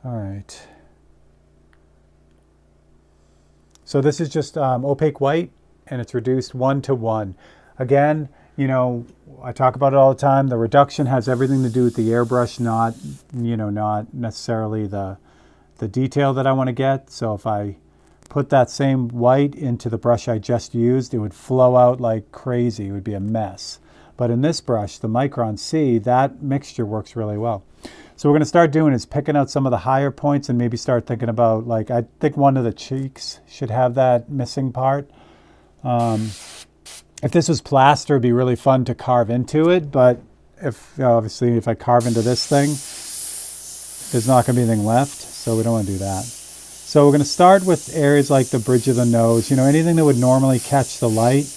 All right. So this is just opaque white, and it's reduced 1:1. Again, you know, I talk about it all the time. The reduction has everything to do with the airbrush, not necessarily the detail that I want to get. So if I put that same white into the brush I just used, it would flow out like crazy. It would be a mess. But in this brush, the Micron C, that mixture works really well. So what we're going to start doing is picking out some of the higher points and maybe start thinking about, like, I think one of the cheeks should have that missing part. If this was plaster, it'd be really fun to carve into it, but obviously if I carve into this thing, there's not going to be anything left, so we don't want to do that. So we're going to start with areas like the bridge of the nose, you know, anything that would normally catch the light.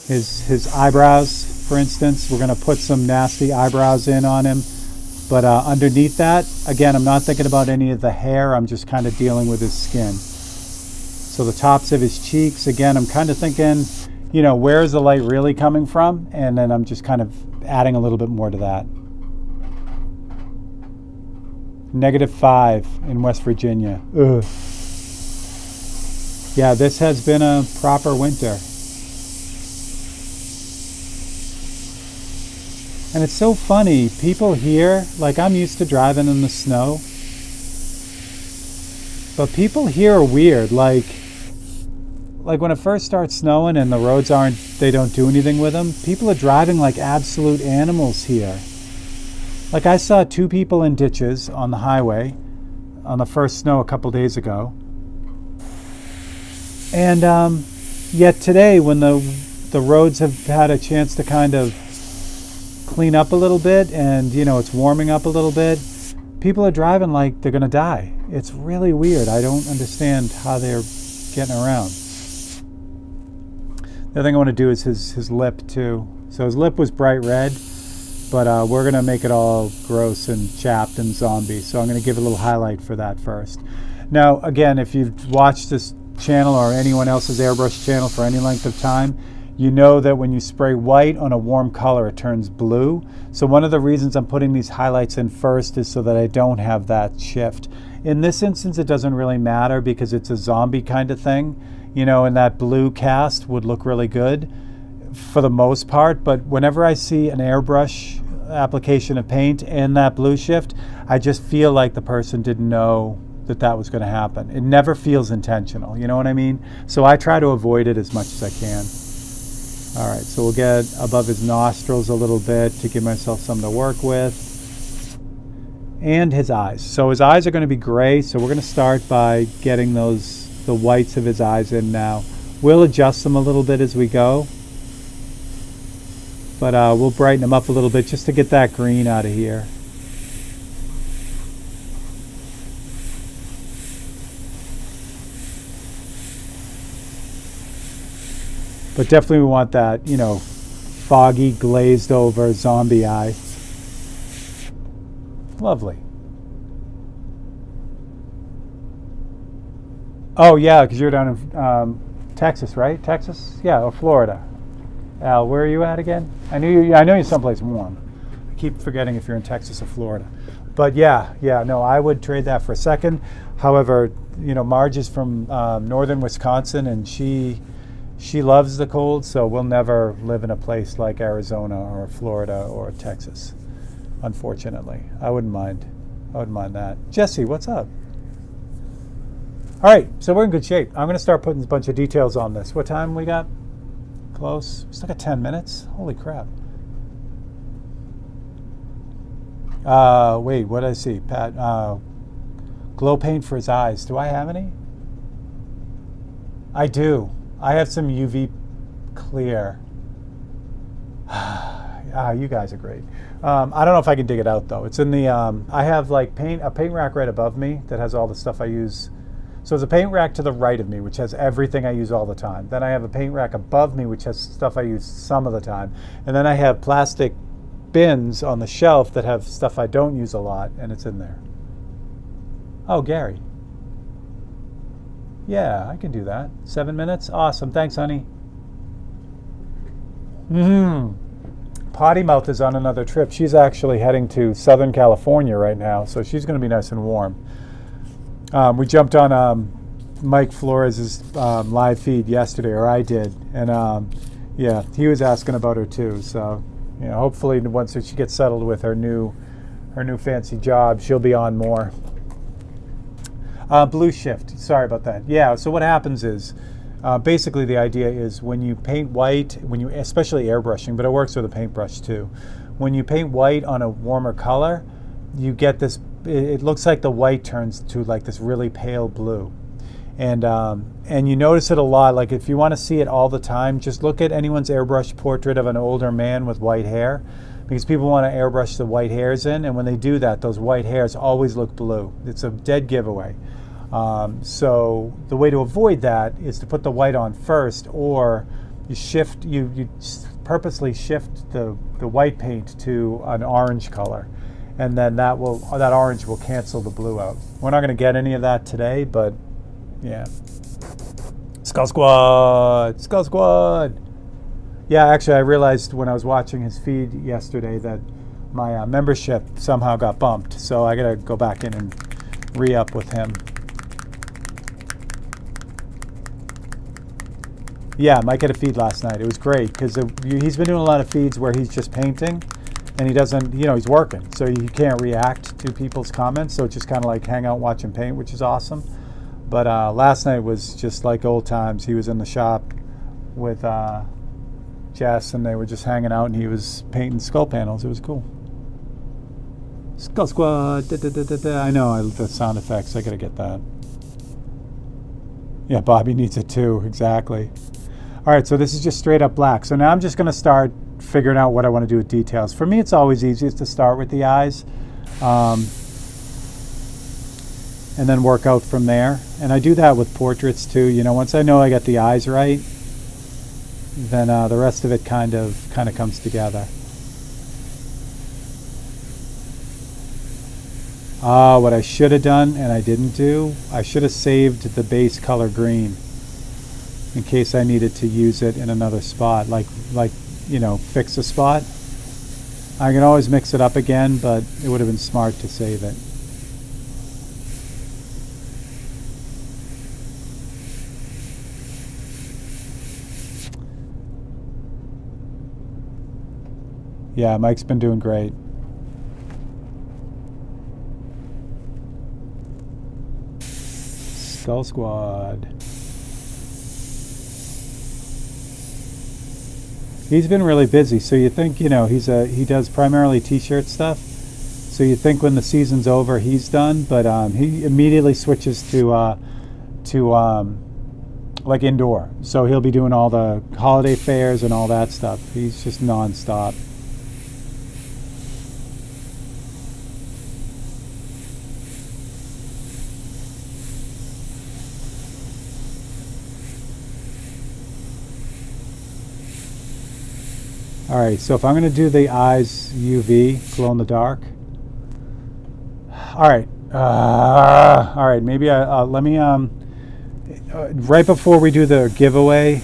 His eyebrows, for instance, we're going to put some nasty eyebrows in on him. But underneath that, again, I'm not thinking about any of the hair. I'm just kind of dealing with his skin. So the tops of his cheeks, again, I'm kind of thinking, you know, where is the light really coming from? And then I'm just kind of adding a little bit more to that. -5 in West Virginia. Ugh. Yeah, this has been a proper winter. And it's so funny, people here, like I'm used to driving in the snow, but people here are weird. Like when it first starts snowing and the roads they don't do anything with them, people are driving like absolute animals here. Like I saw 2 people in ditches on the highway on the first snow a couple days ago. And yet today, when the roads have had a chance to kind of clean up a little bit and, you know, it's warming up a little bit, people are driving like they're going to die. It's really weird. I don't understand how they're getting around. The other thing I want to do is his lip too. So his lip was bright red, but we're going to make it all gross and chapped and zombie. So I'm going to give a little highlight for that first. Now, again, if you've watched this channel or anyone else's airbrush channel for any length of time, you know that when you spray white on a warm color, it turns blue. So one of the reasons I'm putting these highlights in first is so that I don't have that shift. In this instance, it doesn't really matter because it's a zombie kind of thing, you know, and that blue cast would look really good for the most part. But whenever I see an airbrush application of paint and that blue shift, I just feel like the person didn't know that was going to happen. It never feels intentional, you know what I mean? So I try to avoid it as much as I can. All right, so we'll get above his nostrils a little bit to give myself something to work with. And his eyes. So his eyes are going to be gray, so we're going to start by getting the whites of his eyes in now. We'll adjust them a little bit as we go. But we'll brighten them up a little bit just to get that green out of here. But definitely we want that, you know, foggy, glazed over zombie eye. Lovely. Oh yeah, because you're down in Texas, right? Texas? Yeah, or Florida. Al, where are you at again? I know you're someplace warm. I keep forgetting if you're in Texas or Florida. But yeah, no, I would trade that for a second. However, you know, Marge is from northern Wisconsin, and she loves the cold, so we'll never live in a place like Arizona or Florida or Texas, unfortunately. I wouldn't mind. I wouldn't mind that. Jesse, what's up? All right, so we're in good shape. I'm going to start putting a bunch of details on this. What time we got? Close. We still got 10 minutes. Holy crap. Wait, what did I see? Pat, glow paint for his eyes. Do I have any? I do. I have some UV clear. You guys are great. I don't know if I can dig it out though. It's in the, I have like a paint rack right above me that has all the stuff I use. So there's a paint rack to the right of me, which has everything I use all the time. Then I have a paint rack above me, which has stuff I use some of the time. And then I have plastic bins on the shelf that have stuff I don't use a lot, and it's in there. Oh, Gary. Yeah, I can do that. 7 minutes? Awesome. Thanks, honey. Potty Mouth is on another trip. She's actually heading to Southern California right now, so she's going to be nice and warm. We jumped on Mike Flores' live feed yesterday, or I did, and yeah, he was asking about her too. So, you know, hopefully once she gets settled with her new fancy job, she'll be on more. Blue shift. Sorry about that. Yeah. So what happens is, basically the idea is when you paint white, especially airbrushing, but it works with a paintbrush too. When you paint white on a warmer color, you get this. It looks like the white turns to like this really pale blue, and you notice it a lot. Like if you want to see it all the time, just look at anyone's airbrush portrait of an older man with white hair, because people want to airbrush the white hairs in, and when they do that, those white hairs always look blue. It's a dead giveaway. So the way to avoid that is to put the white on first, or you purposely shift the white paint to an orange color. And then that orange will cancel the blue out. We're not going to get any of that today, but yeah. Skull Squad! Skull Squad! Yeah, actually, I realized when I was watching his feed yesterday that my membership somehow got bumped. So I got to go back in and re-up with him. Yeah, Mike had a feed last night. It was great because he's been doing a lot of feeds where he's just painting. And he doesn't, he's working, so he can't react to people's comments. So it's just kind of like hang out, watch him paint, which is awesome. But last night was just like old times. He was in the shop with Jess, and they were just hanging out, and he was painting skull panels. It was cool. Skull Squad, da, da, da, da, da. I know the sound effects. I gotta get that. Yeah, Bobby needs it too. Exactly. All right, so this is just straight up black. So now I'm just gonna start figuring out what I want to do with details. For me, it's always easiest to start with the eyes and then work out from there. And I do that with portraits too. Once I know I got the eyes right, then the rest of it kind of comes together. What I should have done and I didn't do, I should have saved the base color green in case I needed to use it in another spot, like fix a spot. I can always mix it up again, but it would have been smart to save it. Yeah, Mike's been doing great. Skull Squad. He's been really busy, so you think, he does primarily t-shirt stuff. So you think when the season's over, he's done, but he immediately switches to like indoor. So he'll be doing all the holiday fairs and all that stuff. He's just nonstop. All right, so if I'm going to do the eyes UV, glow in the dark. All right, maybe let me, right before we do the giveaway,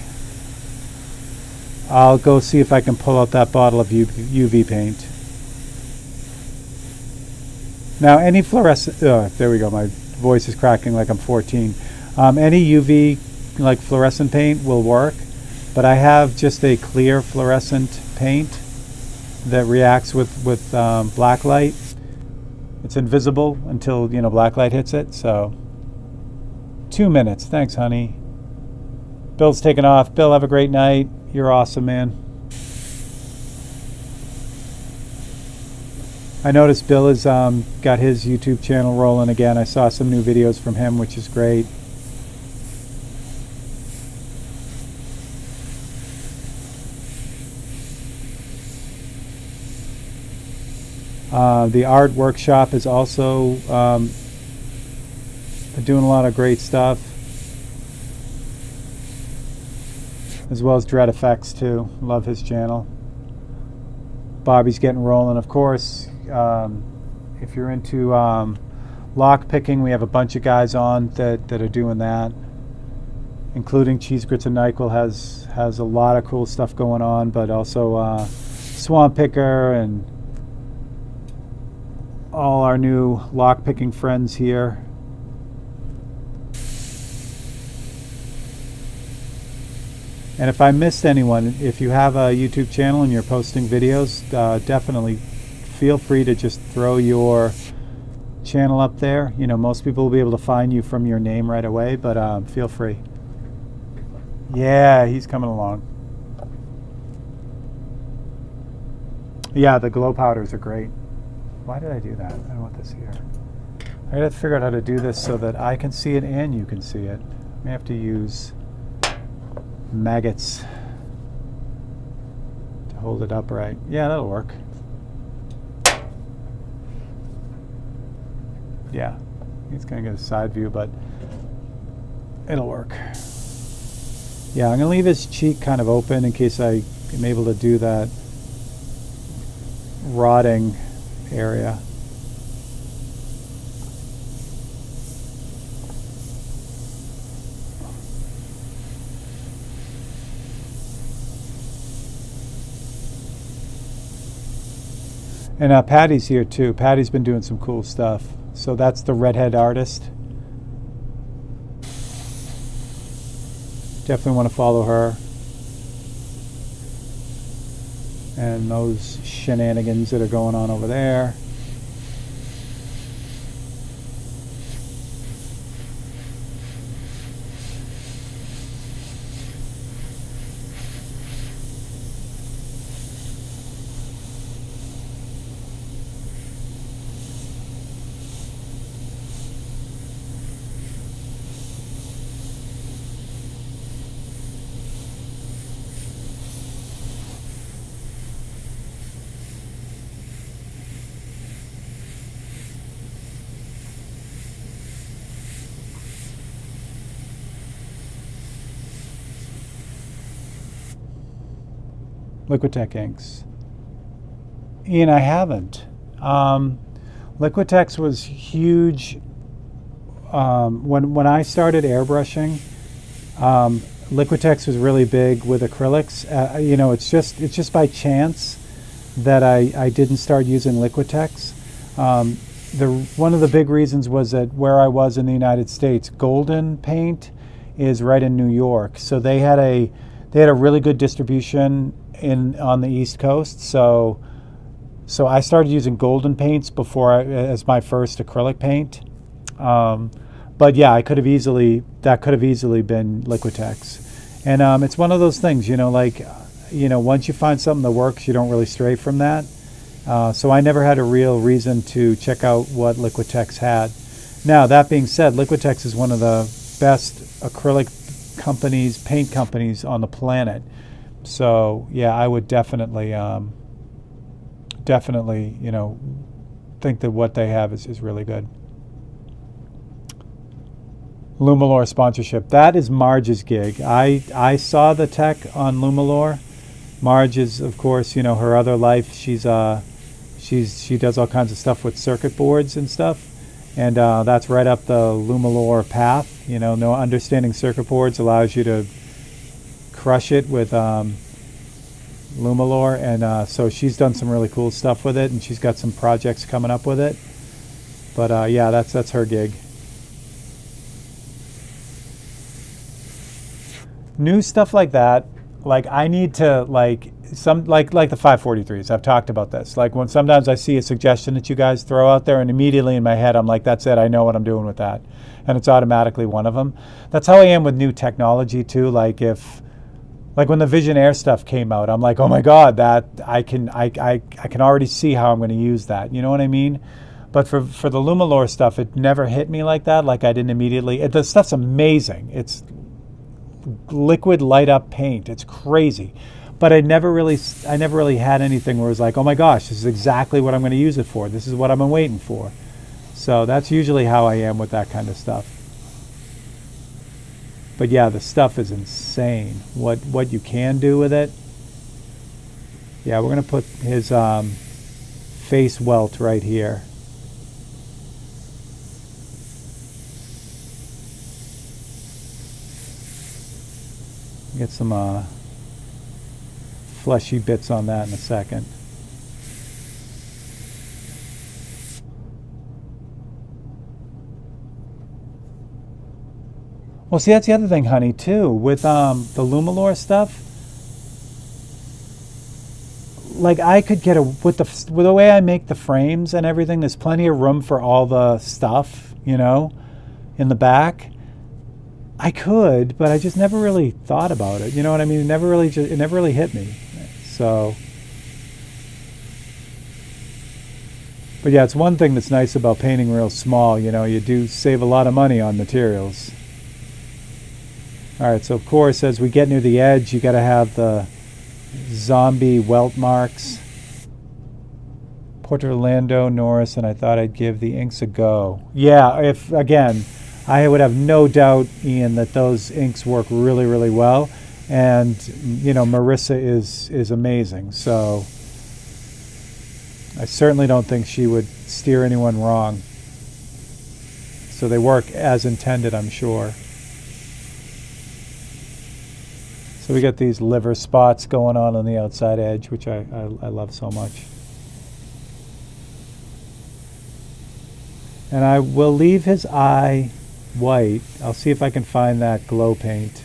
I'll go see if I can pull out that bottle of UV paint. Now, any fluorescent, there we go, my voice is cracking like I'm 14. Any UV, like fluorescent paint will work, but I have just a clear fluorescent paint that reacts with black light. It's invisible until, you know, black light hits it. So 2 minutes. Thanks, honey. Bill's taking off. Bill, have a great night. You're awesome, man. I noticed Bill has got his YouTube channel rolling again. I saw some new videos from him, which is great. The art workshop is also doing a lot of great stuff, as well as Dread Effects too. Love his channel. Bobby's getting rolling, of course. If you're into lock picking, we have a bunch of guys on that are doing that, including Cheese Grits and NyQuil has a lot of cool stuff going on, but also Swamp Picker and all our new lock picking friends here. And if I missed anyone, if you have a YouTube channel and you're posting videos, definitely feel free to just throw your channel up there. You know, most people will be able to find you from your name right away, but feel free. Yeah, he's coming along. Yeah, the glow powders are great. Why did I do that? I don't want this here. I gotta figure out how to do this so that I can see it and you can see it. I may have to use maggots to hold it upright. Yeah, that'll work. Yeah, it's gonna get a side view, but it'll work. Yeah, I'm gonna leave his cheek kind of open in case I am able to do that rotting area. And Patty's here too. Patty's been doing some cool stuff. So that's the redhead artist. Definitely want to follow her. And those shenanigans that are going on over there. Liquitex inks. Ian, I haven't. Liquitex was huge when I started airbrushing. Liquitex was really big with acrylics. You know, it's just by chance that I didn't start using Liquitex. One of the big reasons was that where I was in the United States, Golden Paint is right in New York, so they had a really good distribution on the East Coast. So I started using Golden paints as my first acrylic paint. But yeah, that could have easily been Liquitex. And it's one of those things, you know, like, you know, once you find something that works, you don't really stray from that. So I never had a real reason to check out what Liquitex had. Now, that being said, Liquitex is one of the best acrylic paint companies on the planet. So yeah, I would definitely, you know, think that what they have is really good. Lumalore sponsorship. That is Marge's gig. I saw the tech on Lumalore. Marge is, of course, you know, her other life. She does all kinds of stuff with circuit boards and stuff, and that's right up the Lumalore path. You know, understanding circuit boards allows you to crush it with Lumalore, and so she's done some really cool stuff with it, and she's got some projects coming up with it. But yeah, that's her gig. New stuff like that, like I need to, like, some like the 543s. I've talked about this. Like when sometimes I see a suggestion that you guys throw out there, and immediately in my head I'm like, that's it. I know what I'm doing with that, and it's automatically one of them. That's how I am with new technology too. Like when the Vision Air stuff came out, I'm like, oh my God, that I can already see how I'm going to use that. You know what I mean? But for the Lumalore stuff, it never hit me like that. Like I didn't immediately. The stuff's amazing. It's liquid light up paint. It's crazy. But I never really had anything where it was like, oh my gosh, this is exactly what I'm going to use it for. This is what I've been waiting for. So that's usually how I am with that kind of stuff. But yeah, the stuff is insane. What you can do with it. Yeah, we're going to put his face welt right here. Get some fleshy bits on that in a second. Well, see, that's the other thing, honey, too. With the Lumalore stuff, like I could get with the way I make the frames and everything, there's plenty of room for all the stuff, you know, in the back. I could, but I just never really thought about it. You know what I mean? It never really hit me. So, but yeah, it's one thing that's nice about painting real small. You know, you do save a lot of money on materials. All right, so of course, as we get near the edge, you got to have the zombie welt marks. Portrait of Lando Norris, and I thought I'd give the inks a go. Yeah, if again. I would have no doubt, Ian, that those inks work really, really well. And, you know, Marissa is amazing. So I certainly don't think she would steer anyone wrong. So they work as intended, I'm sure. So we got these liver spots going on the outside edge, which I love so much. And I will leave his eye white. I'll see if I can find that glow paint.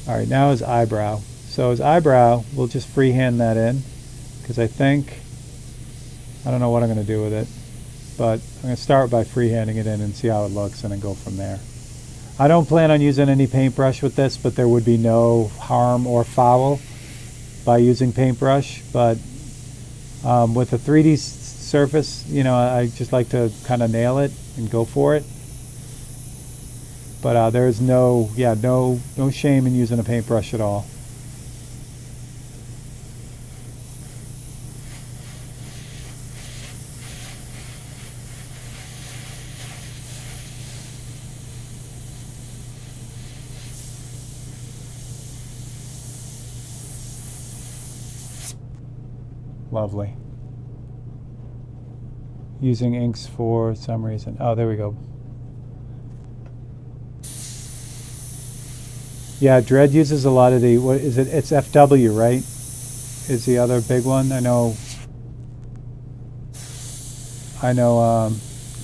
All right, now his eyebrow. So his eyebrow, we'll just freehand that in because I don't know what I'm going to do with it, but I'm going to start by freehanding it in and see how it looks and then go from there. I don't plan on using any paintbrush with this, but there would be no harm or foul by using paintbrush. But with a 3D surface, you know, I just like to kind of nail it and go for it. But there's no shame in using a paintbrush at all. Lovely. Using inks for some reason. Oh, there we go. Yeah, Dread uses a lot of the, what is it? It's FW, right? Is the other big one. I know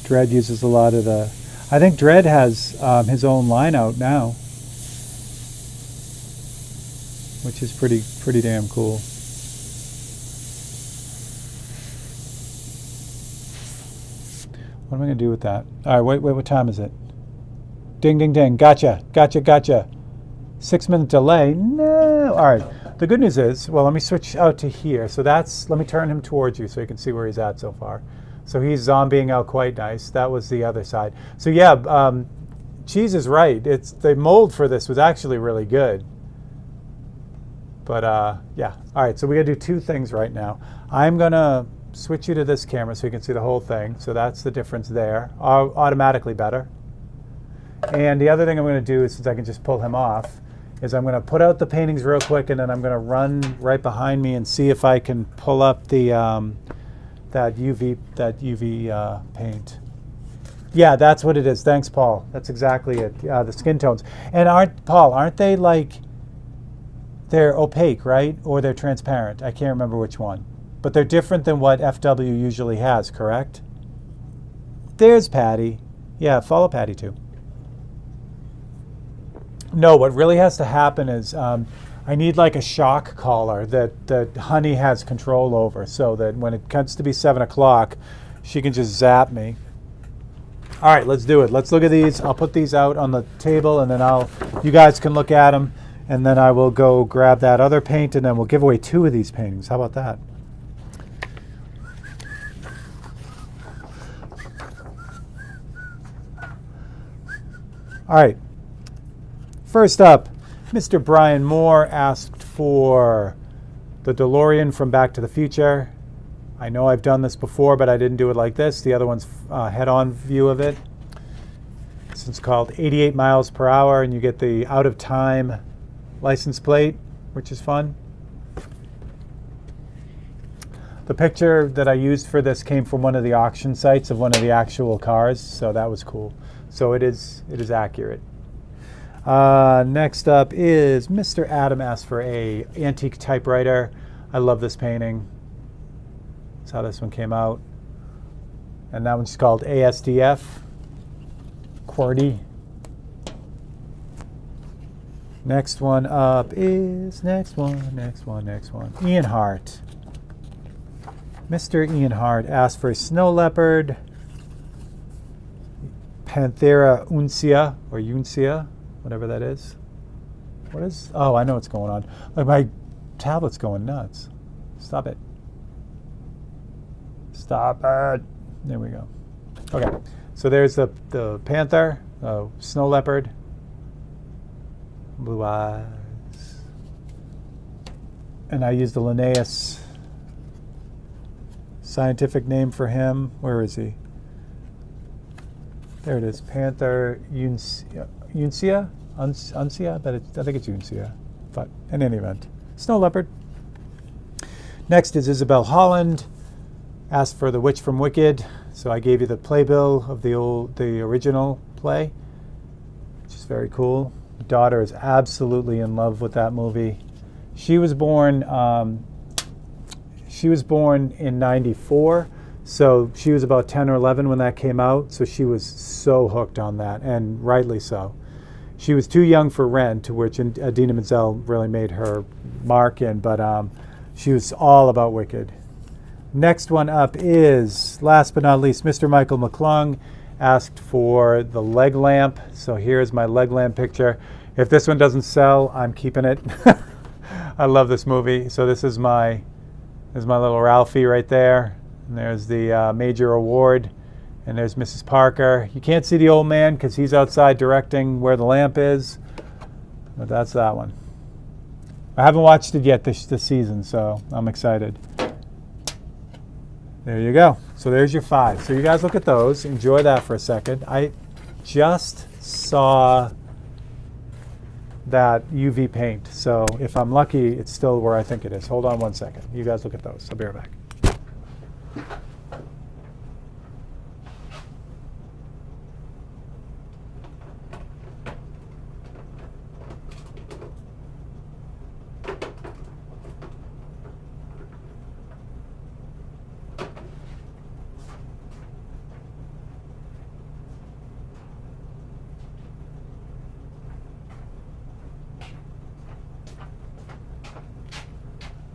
Dread uses a lot of the, I think Dread has his own line out now, which is pretty damn cool. What am I going to do with that? All right, wait, what time is it? Ding, ding, ding. Gotcha. 6-minute delay. No. All right. The good news is, well, let me switch out to here. So let me turn him towards you so you can see where he's at so far. So he's zombieing out quite nice. That was the other side. So yeah, Cheese is right. The mold for this was actually really good. But yeah. All right, so we got to do two things right now. I'm going to switch you to this camera so you can see the whole thing. So that's the difference there. Automatically better. And the other thing I'm going to do is, since I can just pull him off, is I'm going to put out the paintings real quick, and then I'm going to run right behind me and see if I can pull up the that UV paint. Yeah, that's what it is. Thanks, Paul. That's exactly it. The skin tones. And aren't they like, they're opaque, right? Or they're transparent? I can't remember which one. But they're different than what FW usually has, correct? There's Patty. Yeah, follow Patty too. No, what really has to happen is I need like a shock collar that Honey has control over, so that when it comes to be 7 o'clock, she can just zap me. All right, let's do it. Let's look at these. I'll put these out on the table, and then you guys can look at them, and then I will go grab that other paint, and then we'll give away 2 of these paintings. How about that? All right. First up, Mr. Brian Moore asked for the DeLorean from Back to the Future. I know I've done this before, but I didn't do it like this. The other one's head-on view of it. This one's called 88 miles per hour, and you get the out-of-time license plate, which is fun. The picture that I used for this came from one of the auction sites of one of the actual cars, so that was cool. So it is accurate. Next up is Mr. Adam asked for a antique typewriter. I love this painting. That's how this one came out. And that one's called ASDF. QWERTY. Next one up is next one. Ian Hart. Mr. Ian Hart asked for a snow leopard, Panthera uncia, or uncia, whatever that is. What is? Oh, I know what's going on. Like, my tablet's going nuts. Stop it. Stop it. There we go. Okay, so there's the panther, snow leopard, blue eyes, and I used the Linnaeus scientific name for him. Where is he? There it is, Panther uncia, but I think it's uncia. But in any event, snow leopard. Next is Isabel Holland. Asked for The Witch from Wicked, so I gave you the playbill of the original play, which is very cool. My daughter is absolutely in love with that movie. She was born in '94, so she was about 10 or 11 when that came out. So she was so hooked on that, and rightly so. She was too young for Ren, to which Idina Menzel really made her mark in, but she was all about Wicked. Next one up is, last but not least, Mr. Michael McClung asked for the leg lamp. So here's my leg lamp picture. If this one doesn't sell, I'm keeping it. I love this movie. So this is my little Ralphie right there. And there's the major award. And there's Mrs. Parker. You can't see the old man because he's outside directing where the lamp is. But that's that one. I haven't watched it yet this season, so I'm excited. There you go. So there's your 5. So you guys look at those. Enjoy that for a second. I just saw that UV paint. So if I'm lucky, it's still where I think it is. Hold on one second. You guys look at those. I'll be right back.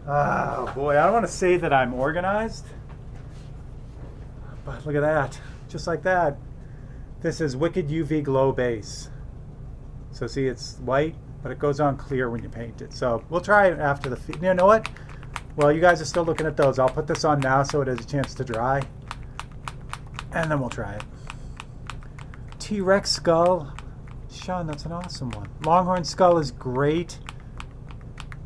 Oh boy, I don't want to say that I'm organized, but look at that, just like that. This is Wicked UV Glow Base. So see, it's white, but it goes on clear when you paint it. So we'll try it after the, you know what? Well, you guys are still looking at those. I'll put this on now so it has a chance to dry, and then we'll try it. T-Rex skull. Sean, that's an awesome one. Longhorn skull is great.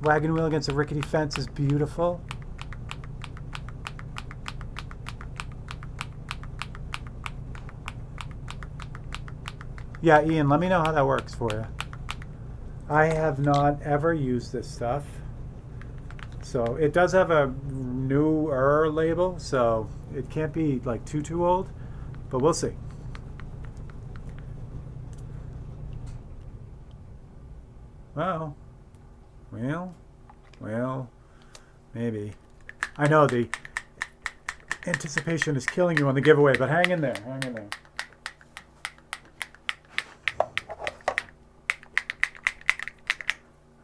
Wagon wheel against a rickety fence is beautiful. Yeah, Ian, let me know how that works for you. I have not ever used this stuff. So it does have a newer label, so it can't be like too old, but we'll see. Well, maybe. I know the anticipation is killing you on the giveaway, but hang in there, hang in there.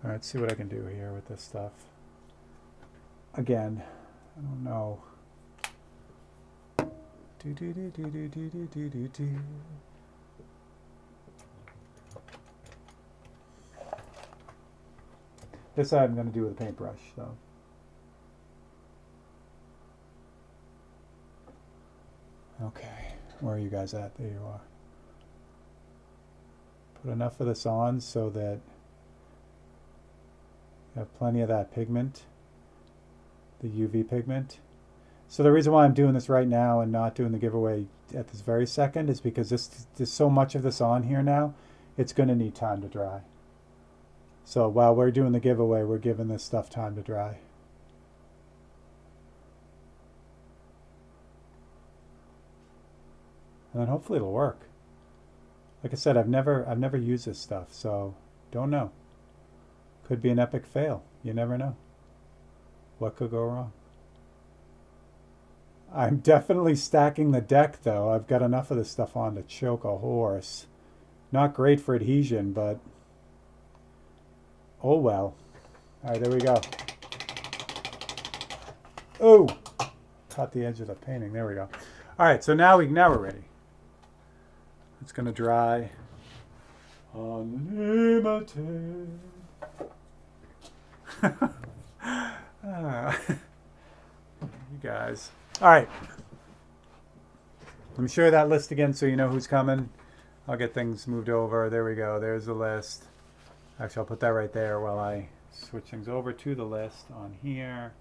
All right, let's see what I can do here with this stuff. Again, I don't know. This side I'm going to do with a paintbrush, though. Okay, where are you guys at? There you are. Put enough of this on so that you have plenty of that pigment, the UV pigment. So the reason why I'm doing this right now and not doing the giveaway at this very second is because there's so much of this on here now, it's going to need time to dry. So while we're doing the giveaway, we're giving this stuff time to dry. And then hopefully it'll work. Like I said, I've never used this stuff, so don't know. Could be an epic fail. You never know. What could go wrong? I'm definitely stacking the deck, though. I've got enough of this stuff on to choke a horse. Not great for adhesion, but oh well. All right, there we go. Oh, caught the edge of the painting. There we go. All right, so now we're ready. It's going to dry. Unlimited. You guys. All right. Let me show you that list again so you know who's coming. I'll get things moved over. There we go. There's the list. Actually, I'll put that right there while I switch things over to the list on here.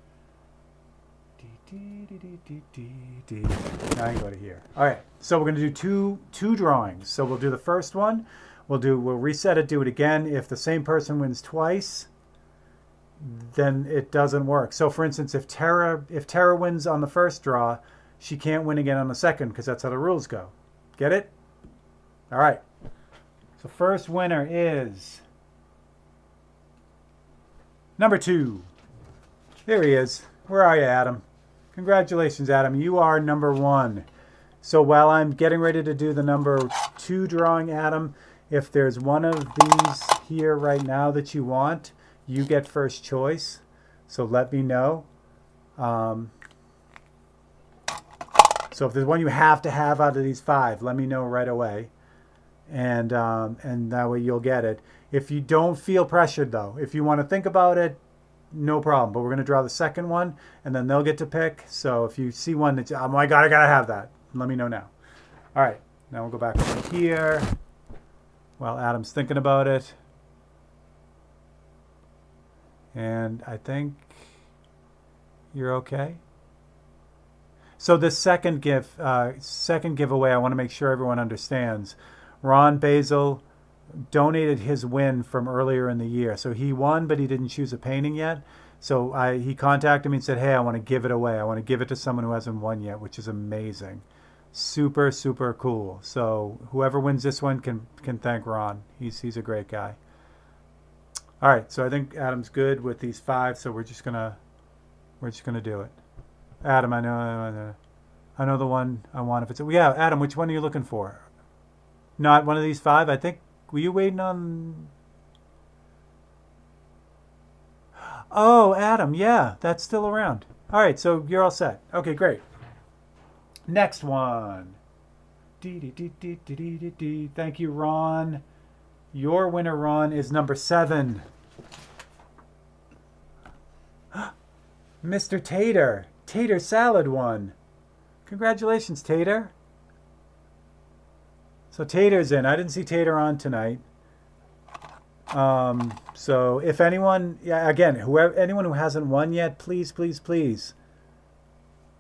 Now I can go to here. All right. So we're going to do two drawings. So we'll do the first one. We'll reset it, do it again. If the same person wins twice, then it doesn't work. So for instance, if Tara wins on the first draw, she can't win again on the second because that's how the rules go. Get it? All right. So first winner is number 2. There he is. Where are you, Adam? Congratulations, Adam. You are number 1. So while I'm getting ready to do the number 2 drawing, Adam, if there's one of these here right now that you want, you get first choice. So let me know. So if there's one you have to have out of these 5, let me know right away. And that way you'll get it. If you don't feel pressured, though, if you want to think about it, no problem. But we're going to draw the second one, and then they'll get to pick. So if you see one that, oh my God, I got to have that, let me know now. All right, now we'll go back over here while Adam's thinking about it. And I think you're okay. So this second giveaway, I want to make sure everyone understands. Ron Basil donated his win from earlier in the year. So he won, but he didn't choose a painting yet. So he contacted me and said, hey, I want to give it away. I want to give it to someone who hasn't won yet, which is amazing. Super, super cool. So whoever wins this one can thank Ron. He's a great guy. All right, so I think Adam's good with these 5, so we're just gonna do it. Adam, I know the one I want. If it's yeah, Adam, which one are you looking for? Not one of these 5. I think. Were you waiting on? Oh, Adam, yeah, that's still around. All right, so you're all set. Okay, great. Next one. Thank you, Ron. Your winner, Ron, is number 7. Mr. Tater. Tater Salad won. Congratulations, Tater. So Tater's in. I didn't see Tater on tonight. So if anyone, again, anyone who hasn't won yet, please, please, please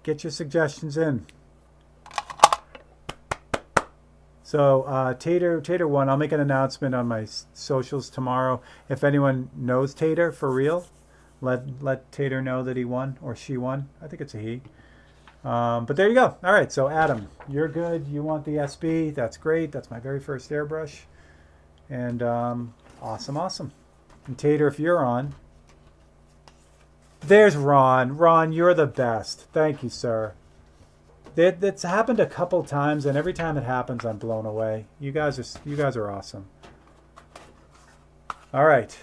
get your suggestions in. So Tater won. I'll make an announcement on my socials tomorrow. If anyone knows Tater for real, let Tater know that he won or she won. I think it's a he. But there you go. All right, so Adam, you're good. You want the SB. That's great. That's my very first airbrush. And awesome, awesome. And Tater, if you're on. There's Ron. Ron, you're the best. Thank you, sir. That's happened a couple times, and every time it happens, I'm blown away. You guys are awesome. All right.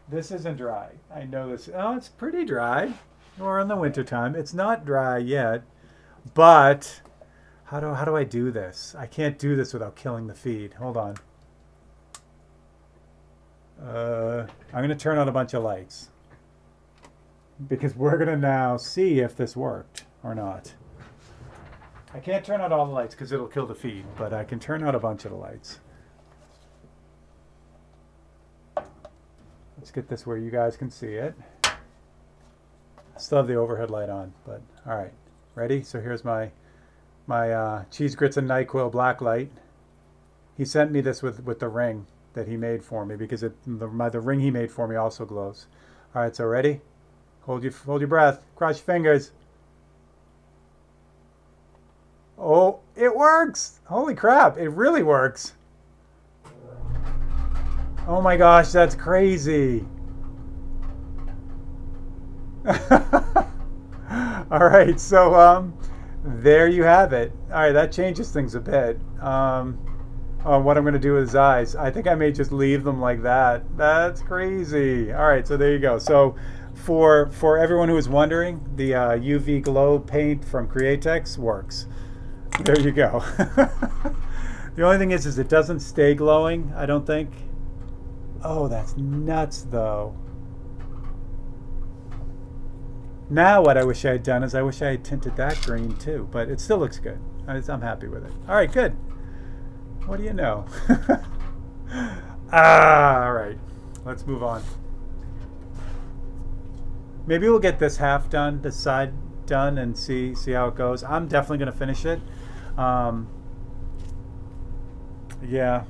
This isn't dry. I know this. Oh, it's pretty dry. Or in the wintertime. It's not dry yet. But how do I do this? I can't do this without killing the feed. Hold on. I'm going to turn on a bunch of lights. Because we're going to now see if this worked or not. I can't turn out all the lights because it'll kill the feed. But I can turn out a bunch of the lights. Let's get this where you guys can see it. I still have the overhead light on, but all right. Ready? So here's my cheese grits and NyQuil black light. He sent me this with the ring that he made for me because the ring he made for me also glows. All right, so ready? Hold your breath. Cross your fingers. Oh, it works! Holy crap, it really works. Oh my gosh, that's crazy. All right, so there you have it. All right, that changes things a bit. On what I'm going to do with his eyes. I think I may just leave them like that. That's crazy. All right, so there you go. So for everyone who is wondering, the UV glow paint from Createx works. There you go. The only thing is it doesn't stay glowing, I don't think. Oh, that's nuts, though. Now what I wish I had done is I wish I had tinted that green, too. But it still looks good. I'm happy with it. All right, good. What do you know? All right. Let's move on. Maybe we'll get this half done, this side done, and see how it goes. I'm definitely going to finish it. Yeah.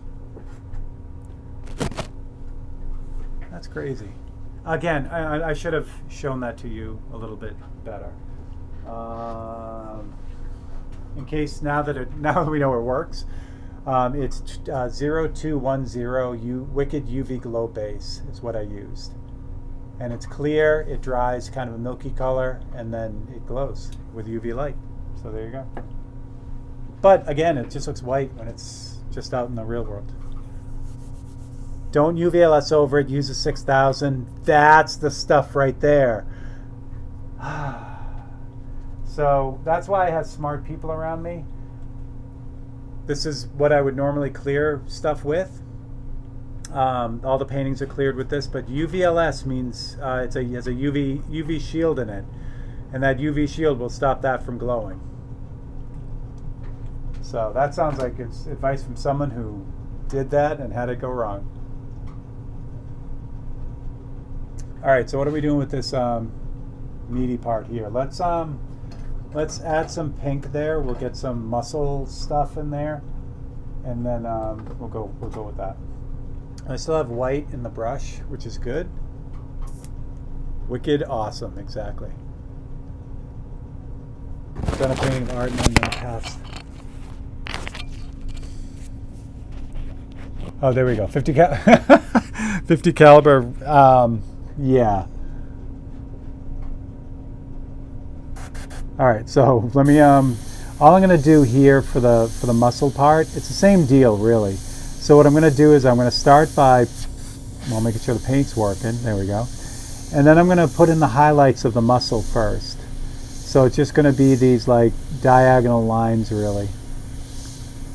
That's crazy. Again, I should have shown that to you a little bit better. In case now that we know it works, it's 0210 Wicked UV Glow Base is what I used, and it's clear. It dries kind of a milky color, and then it glows with UV light. So there you go. But again, it just looks white when it's just out in the real world. Don't UVLS over it. Use a 6000. That's the stuff right there. So that's why I have smart people around me. This is what I would normally clear stuff with. All the paintings are cleared with this, but UVLS means it has a UV shield in it, and that UV shield will stop that from glowing. So that sounds like it's advice from someone who did that and had it go wrong. All right, so what are we doing with this meaty part here? Let's add some pink there. We'll get some muscle stuff in there, and then we'll go with that. I still have white in the brush, which is good. Wicked awesome, exactly. I've done a painting of art in the past. Oh, there we go. 50 caliber. Yeah. All right, so let me all I'm going to do here for the muscle part, it's the same deal really. So what I'm going to do is I'm going to start by making sure the paint's working. There we go. And then I'm going to put in the highlights of the muscle first. So it's just going to be these like diagonal lines really.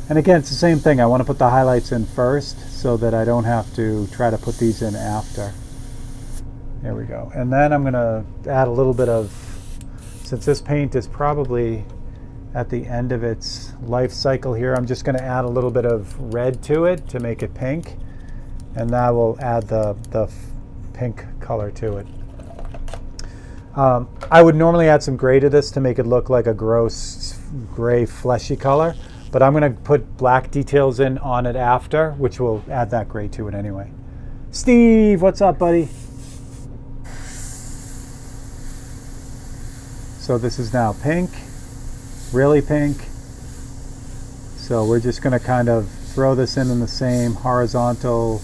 And again, it's the same thing. I want to put the highlights in first so that I don't have to try to put these in after. There we go. And then I'm going to add a little bit of, since this paint is probably at the end of its life cycle here, I'm just going to add a little bit of red to it to make it pink. And that will add the pink color to it. I would normally add some gray to this to make it look like a gross gray fleshy color. But I'm going to put black details in on it after, which will add that gray to it anyway. Steve, what's up, buddy? So this is now pink, really pink. So we're just going to kind of throw this in the same horizontal,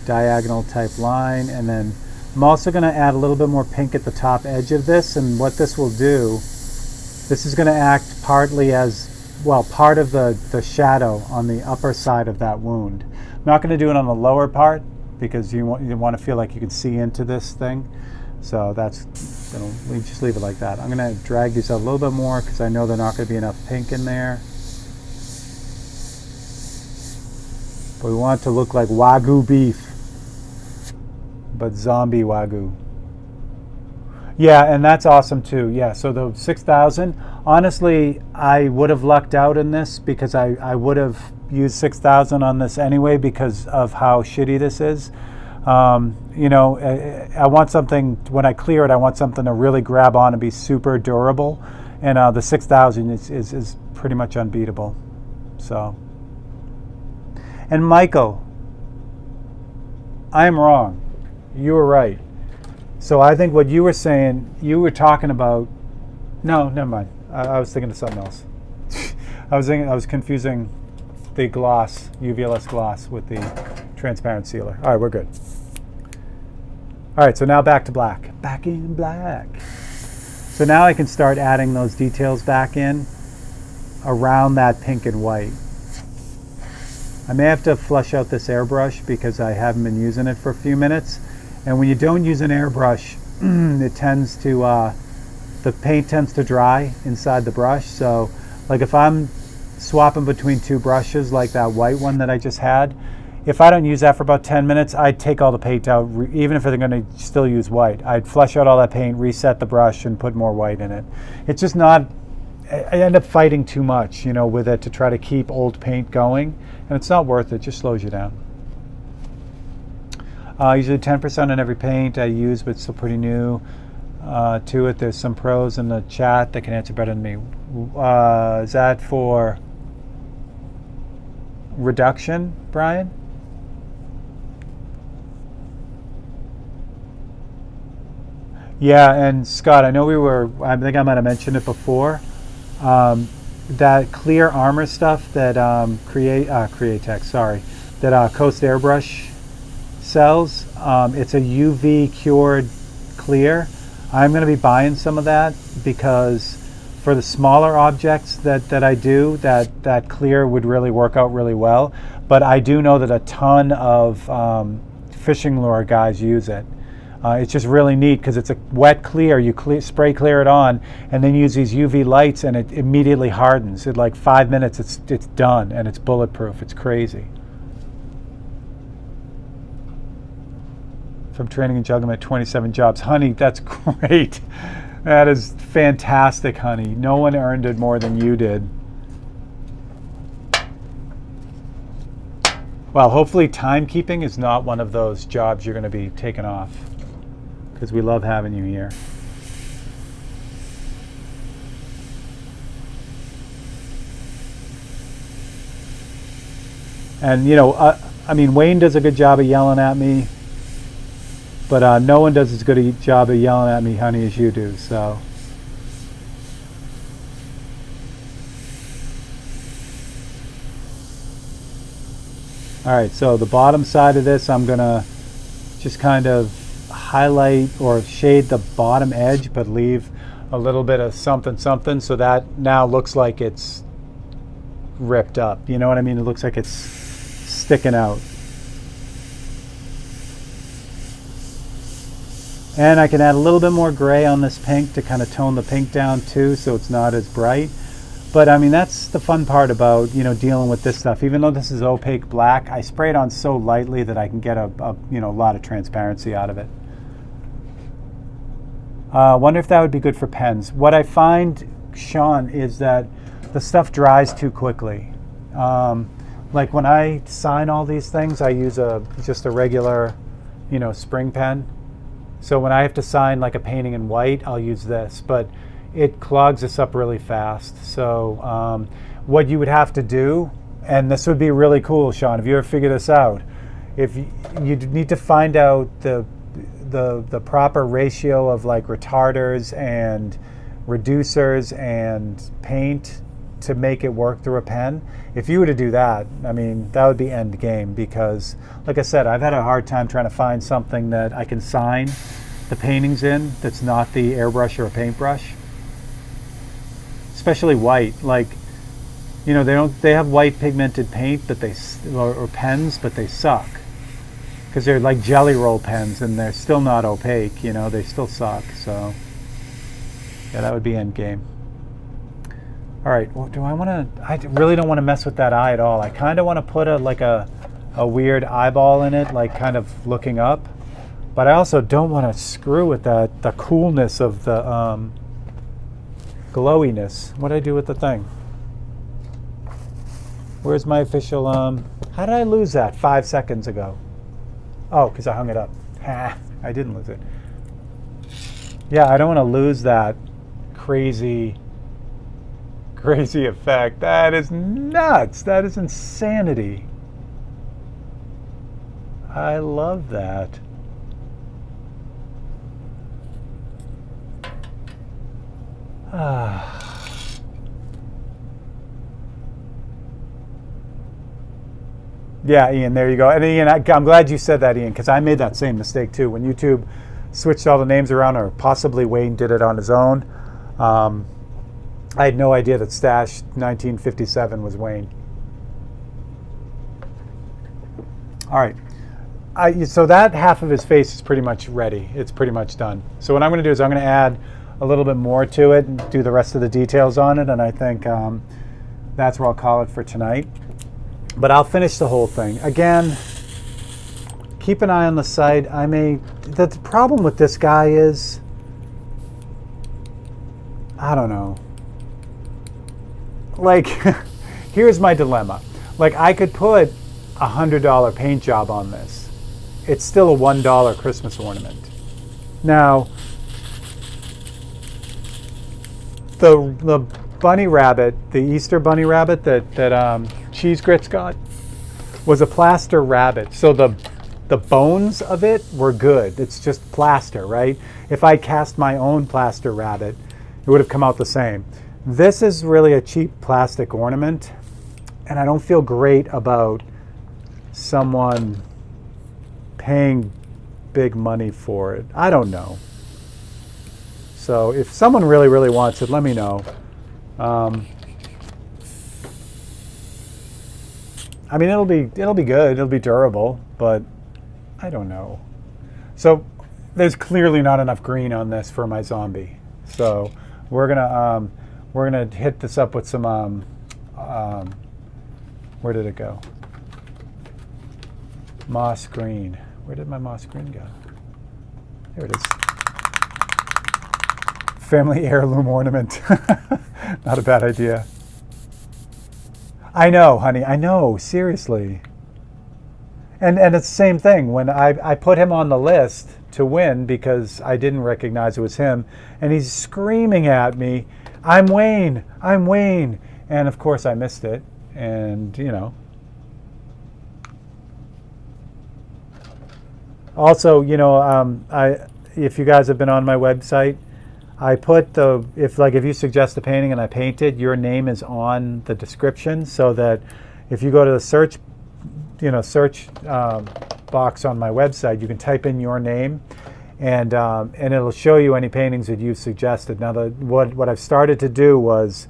diagonal type line. And then I'm also going to add a little bit more pink at the top edge of this. And what this will do, this is going to act partly as well, part of the shadow on the upper side of that wound. I'm not going to do it on the lower part because you want to feel like you can see into this thing. So that's just leave it like that. I'm gonna drag these out a little bit more because I know there's not going to be enough pink in there. But we want it to look like Wagyu beef, but zombie Wagyu. Yeah, and that's awesome too. Yeah, so the 6,000, honestly, I would have lucked out in this because I would have used 6,000 on this anyway because of how shitty this is. You know, I want something, when I clear it, I want something to really grab on and be super durable. And the 6,000 is pretty much unbeatable. So, and Michael, I'm wrong. You were right. So I think what you were saying, you were talking about, no, never mind. I was thinking of something else. I was confusing the gloss, UVLS gloss, with the transparent sealer. All right, we're good. All right, so now back to black. Back in black. So now I can start adding those details back in around that pink and white. I may have to flush out this airbrush because I haven't been using it for a few minutes. And when you don't use an airbrush, it tends to, the paint tends to dry inside the brush. So like if I'm swapping between two brushes like that white one that I just had, if I don't use that for about 10 minutes, I'd take all the paint out, even if they're going to still use white. I'd flush out all that paint, reset the brush, and put more white in it. It's just not, I end up fighting too much, you know, with it to try to keep old paint going. And it's not worth it, it just slows you down. Usually 10% on every paint I use, but it's still pretty new to it. There's some pros in the chat that can answer better than me. Is that for reduction, Brian? Yeah, and Scott, I know I think I might have mentioned it before. That clear armor stuff that Createx, sorry, that Coast Airbrush sells, it's a UV cured clear. I'm going to be buying some of that because for the smaller objects that I do, that clear would really work out really well. But I do know that a ton of fishing lure guys use it. It's just really neat because it's a wet clear. You spray clear it on and then use these UV lights and it immediately hardens. In like 5 minutes it's done and it's bulletproof. It's crazy. From training and juggling at 27 jobs. Honey, that's great. That is fantastic, honey. No one earned it more than you did. Well, hopefully timekeeping is not one of those jobs you're going to be taking off, because we love having you here. And, you know, I mean, Wayne does a good job of yelling at me, but no one does as good a job of yelling at me, honey, as you do, so. All right, so the bottom side of this, I'm gonna just kind of highlight or shade the bottom edge, but leave a little bit of something something, so that now looks like it's ripped up. You know what I mean? It looks like it's sticking out. And I can add a little bit more gray on this pink to kind of tone the pink down too, so it's not as bright. But I mean, that's the fun part about, you know, dealing with this stuff. Even though this is opaque black, I spray it on so lightly that I can get a lot of transparency out of it. Wonder if that would be good for pens. What I find, Sean, is that the stuff dries too quickly. Like when I sign all these things, I use just a regular, you know, spring pen. So when I have to sign like a painting in white, I'll use this, but it clogs us up really fast. So what you would have to do, and this would be really cool, Sean, if you ever figure this out, if you need to find out the proper ratio of like retarders and reducers and paint to make it work through a pen. If you were to do that, I mean, that would be end game, because like I said, I've had a hard time trying to find something that I can sign the paintings in that's not the airbrush or a paintbrush. Especially white, like, you know, they have white pigmented paint, but or pens, but they suck. because they're like jelly roll pens and they're still not opaque, you know, they still suck. So yeah, that would be end game. All right, well, do I want to, I really don't want to mess with that eye at all. I kind of want to put a weird eyeball in it, like kind of looking up, but I also don't want to screw with the coolness of the glowiness. What did I do with the thing? Where's my official, how did I lose that 5 seconds ago? Oh, because I hung it up. Ha, I didn't lose it. Yeah, I don't want to lose that crazy effect. That is nuts. That is insanity. I love that. Yeah, Ian, there you go. And Ian, I'm glad you said that, Ian, because I made that same mistake too. When YouTube switched all the names around, or possibly Wayne did it on his own, I had no idea that Stash 1957 was Wayne. All right. So that half of his face is pretty much ready. It's pretty much done. So what I'm going to do is I'm going to add a little bit more to it and do the rest of the details on it. And I think that's where I'll call it for tonight. But I'll finish the whole thing. Again, keep an eye on the site. The problem with this guy is, I don't know. Like, here's my dilemma. Like, I could put a $100 paint job on this. It's still a $1 Christmas ornament. Now, the bunny rabbit, the Easter bunny rabbit that Cheese Grits got, was a plaster rabbit. So the bones of it were good. It's just plaster, right? If I cast my own plaster rabbit, it would have come out the same. This is really a cheap plastic ornament, and I don't feel great about someone paying big money for it. I don't know. So if someone really, really wants it, let me know. I mean, it'll be good. It'll be durable, but I don't know. So there's clearly not enough green on this for my zombie. So we're gonna hit this up with some where did it go? Moss green. Where did my moss green go? There it is. Family heirloom ornament. Not a bad idea. I know, honey. I know. Seriously. And it's the same thing. When I put him on the list to win because I didn't recognize it was him, and he's screaming at me, "I'm Wayne. I'm Wayne." And of course I missed it. And, you know. Also, you know, if you guys have been on my website, I put if you suggest a painting and I paint it, your name is on the description, so that if you go to the search box on my website, you can type in your name, and it'll show you any paintings that you've suggested. Now, what I've started to do was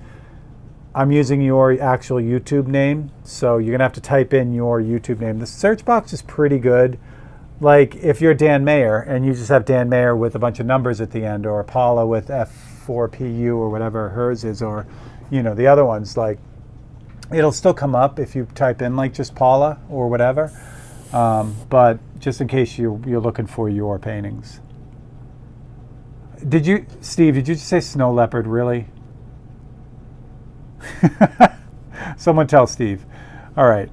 I'm using your actual YouTube name, so you're gonna have to type in your YouTube name. The search box is pretty good. Like if you're Dan Mayer and you just have Dan Mayer with a bunch of numbers at the end, or Paula with F4PU or whatever hers is, or you know the other ones, like it'll still come up if you type in like just Paula or whatever. But just in case you're looking for your paintings. Steve, did you just say snow leopard, really? Someone tell Steve. All right.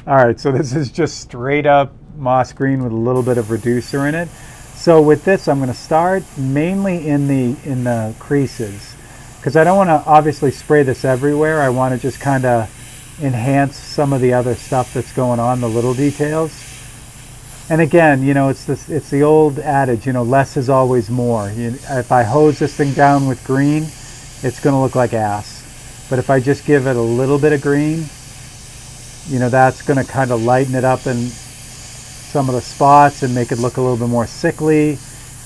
All right, so this is just straight up moss green with a little bit of reducer in it. So with this, I'm going to start mainly in the creases, because I don't want to obviously spray this everywhere. I want to just kind of enhance some of the other stuff that's going on, the little details. And again, you know, it's the old adage, you know, less is always more. If I hose this thing down with green, it's going to look like ass. But if I just give it a little bit of green, you know, that's going to kind of lighten it up in some of the spots and make it look a little bit more sickly.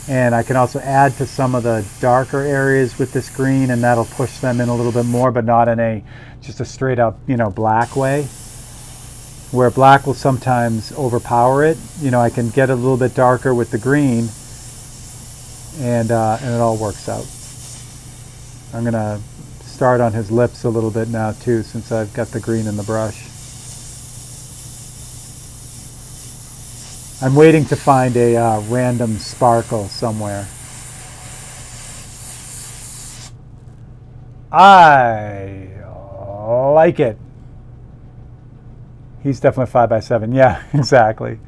And I can also add to some of the darker areas with this green, and that'll push them in a little bit more, but not in just a straight up, black way. Where black will sometimes overpower it. I can get a little bit darker with the green, and it all works out. I'm gonna start on his lips a little bit now too, since I've got the green in the brush. I'm waiting to find a random sparkle somewhere. I like it. He's definitely 5x7. Yeah, exactly.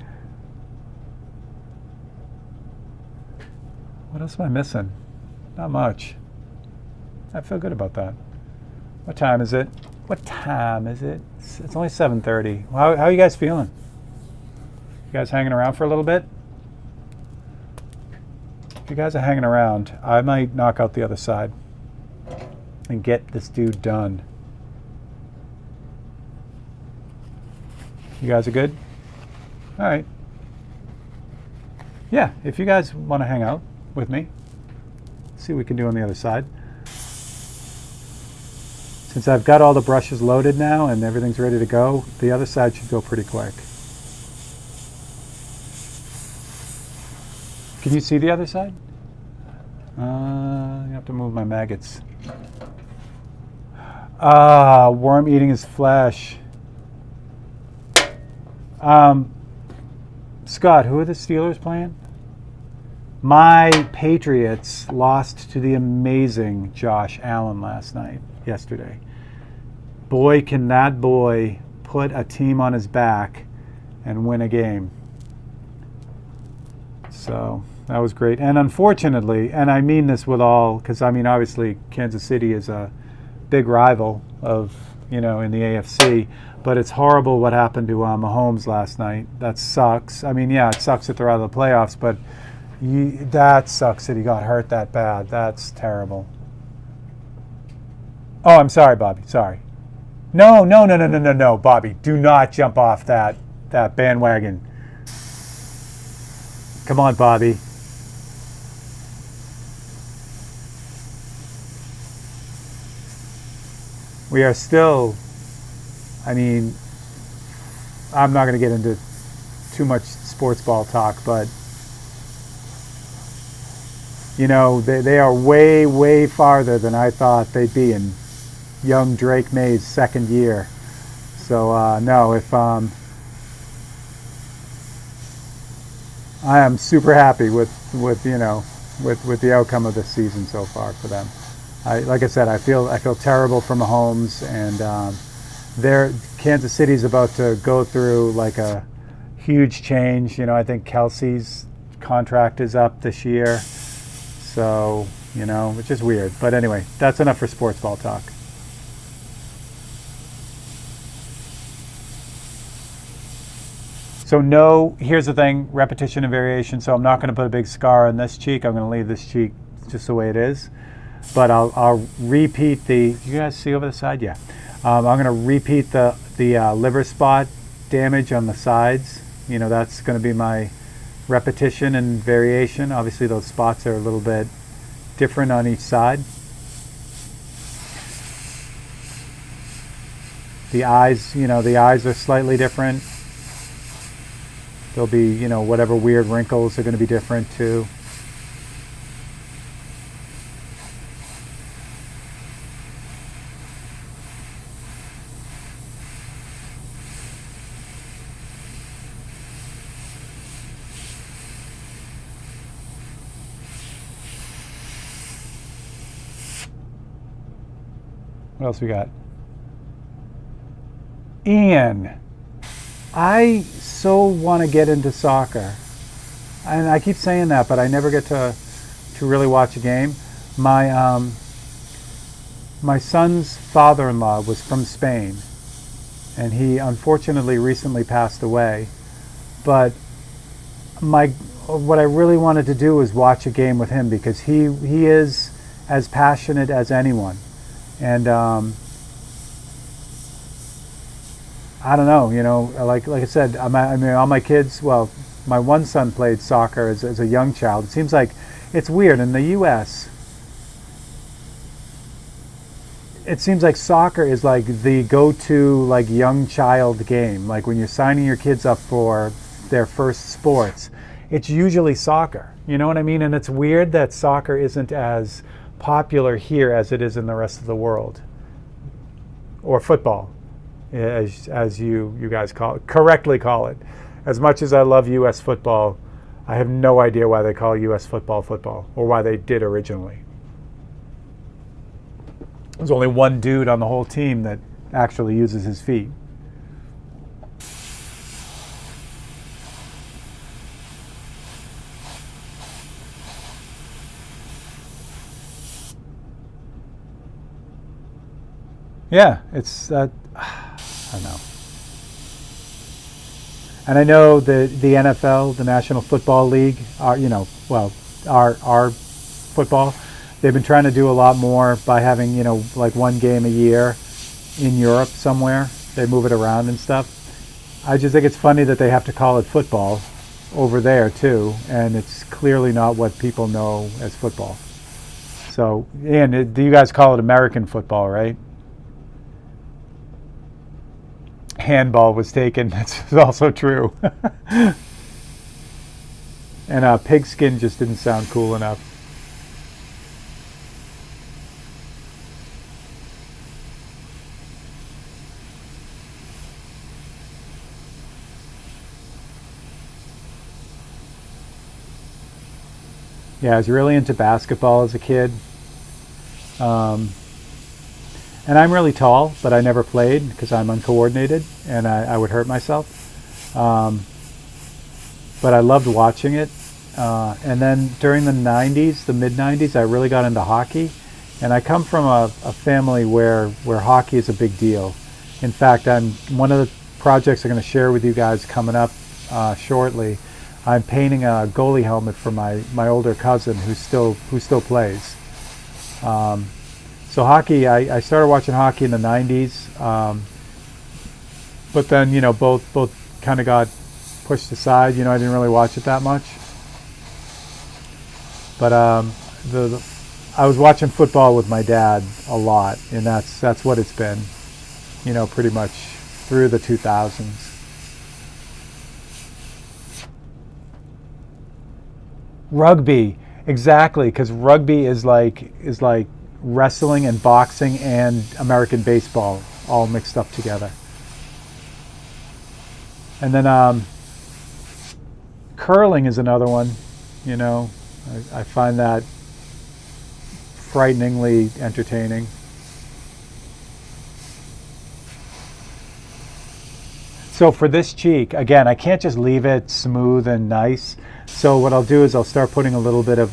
What else am I missing? Not much. I feel good about that. What time is it? What time is it? It's only 7:30. How are you guys feeling? You guys hanging around for a little bit? If you guys are hanging around, I might knock out the other side and get this dude done. You guys are good? All right. Yeah, if you guys want to hang out with me, see what we can do on the other side. Since I've got all the brushes loaded now and everything's ready to go, the other side should go pretty quick. Can you see the other side? I have to move my maggots. Worm eating his flesh. Scott, who are the Steelers playing? My Patriots lost to the amazing Josh Allen yesterday. Boy, can that boy put a team on his back and win a game. So that was great. And unfortunately, and I mean this with all, because obviously Kansas City is a big rival of, in the AFC, but it's horrible what happened to Mahomes last night. That sucks. It sucks that they're out of the playoffs, but that sucks that he got hurt that bad. That's terrible. Oh, I'm sorry, Bobby. Sorry. No, Bobby. Do not jump off that bandwagon. Come on, Bobby. We are still, I'm not going to get into too much sports ball talk, but, they are way, way farther than I thought they'd be in young Drake May's second year. So, no, if I am super happy with the outcome of this season so far for them. Like I said, I feel terrible for Mahomes, and Kansas City's about to go through like a huge change. I think Kelsey's contract is up this year, so which is weird. But anyway, that's enough for sports ball talk. So here's the thing, repetition and variation. So I'm not going to put a big scar on this cheek. I'm going to leave this cheek just the way it is. But I'll repeat you guys see over the side? Yeah. I'm going to repeat the liver spot damage on the sides. That's going to be my repetition and variation. Obviously those spots are a little bit different on each side. The eyes are slightly different. There'll be, whatever weird wrinkles are going to be different too. What else we got? Ian. I so want to get into soccer. And I keep saying that, but I never get to really watch a game. My son's father-in-law was from Spain, and he unfortunately recently passed away. But what I really wanted to do was watch a game with him, because he is as passionate as anyone. And I don't know, like I said, all my kids, well, my one son played soccer as a young child. It seems like it's weird in the U.S. It seems like soccer is like the go-to like young child game. Like when you're signing your kids up for their first sports, it's usually soccer. You know what I mean? And it's weird that soccer isn't as popular here as it is in the rest of the world. Or football, as you guys correctly call it. As much as I love U.S. football, I have no idea why they call U.S. football, or why they did originally. There's only one dude on the whole team that actually uses his feet. Yeah, it's I don't know. And I know the NFL, the National Football League, our football, they've been trying to do a lot more by having, like one game a year in Europe somewhere. They move it around and stuff. I just think it's funny that they have to call it football over there too, and it's clearly not what people know as football. So, and do you guys call it American football, right? Handball was taken. That's also true. And pigskin just didn't sound cool enough. Yeah, I was really into basketball as a kid. And I'm really tall, but I never played because I'm uncoordinated and I would hurt myself. But I loved watching it. And then during the 90s, the mid-90s, I really got into hockey. And I come from a family where hockey is a big deal. In fact, one of the projects I'm going to share with you guys coming up shortly. I'm painting a goalie helmet for my older cousin who still plays. So hockey, I started watching hockey in the 90s, but then both kind of got pushed aside. I didn't really watch it that much. But I was watching football with my dad a lot, and that's what it's been, pretty much through the 2000s. Rugby, exactly, because rugby is like wrestling and boxing and American baseball all mixed up together. And then curling is another one. I find that frighteningly entertaining. So for this cheek, again, I can't just leave it smooth and nice. So what I'll do is I'll start putting a little bit of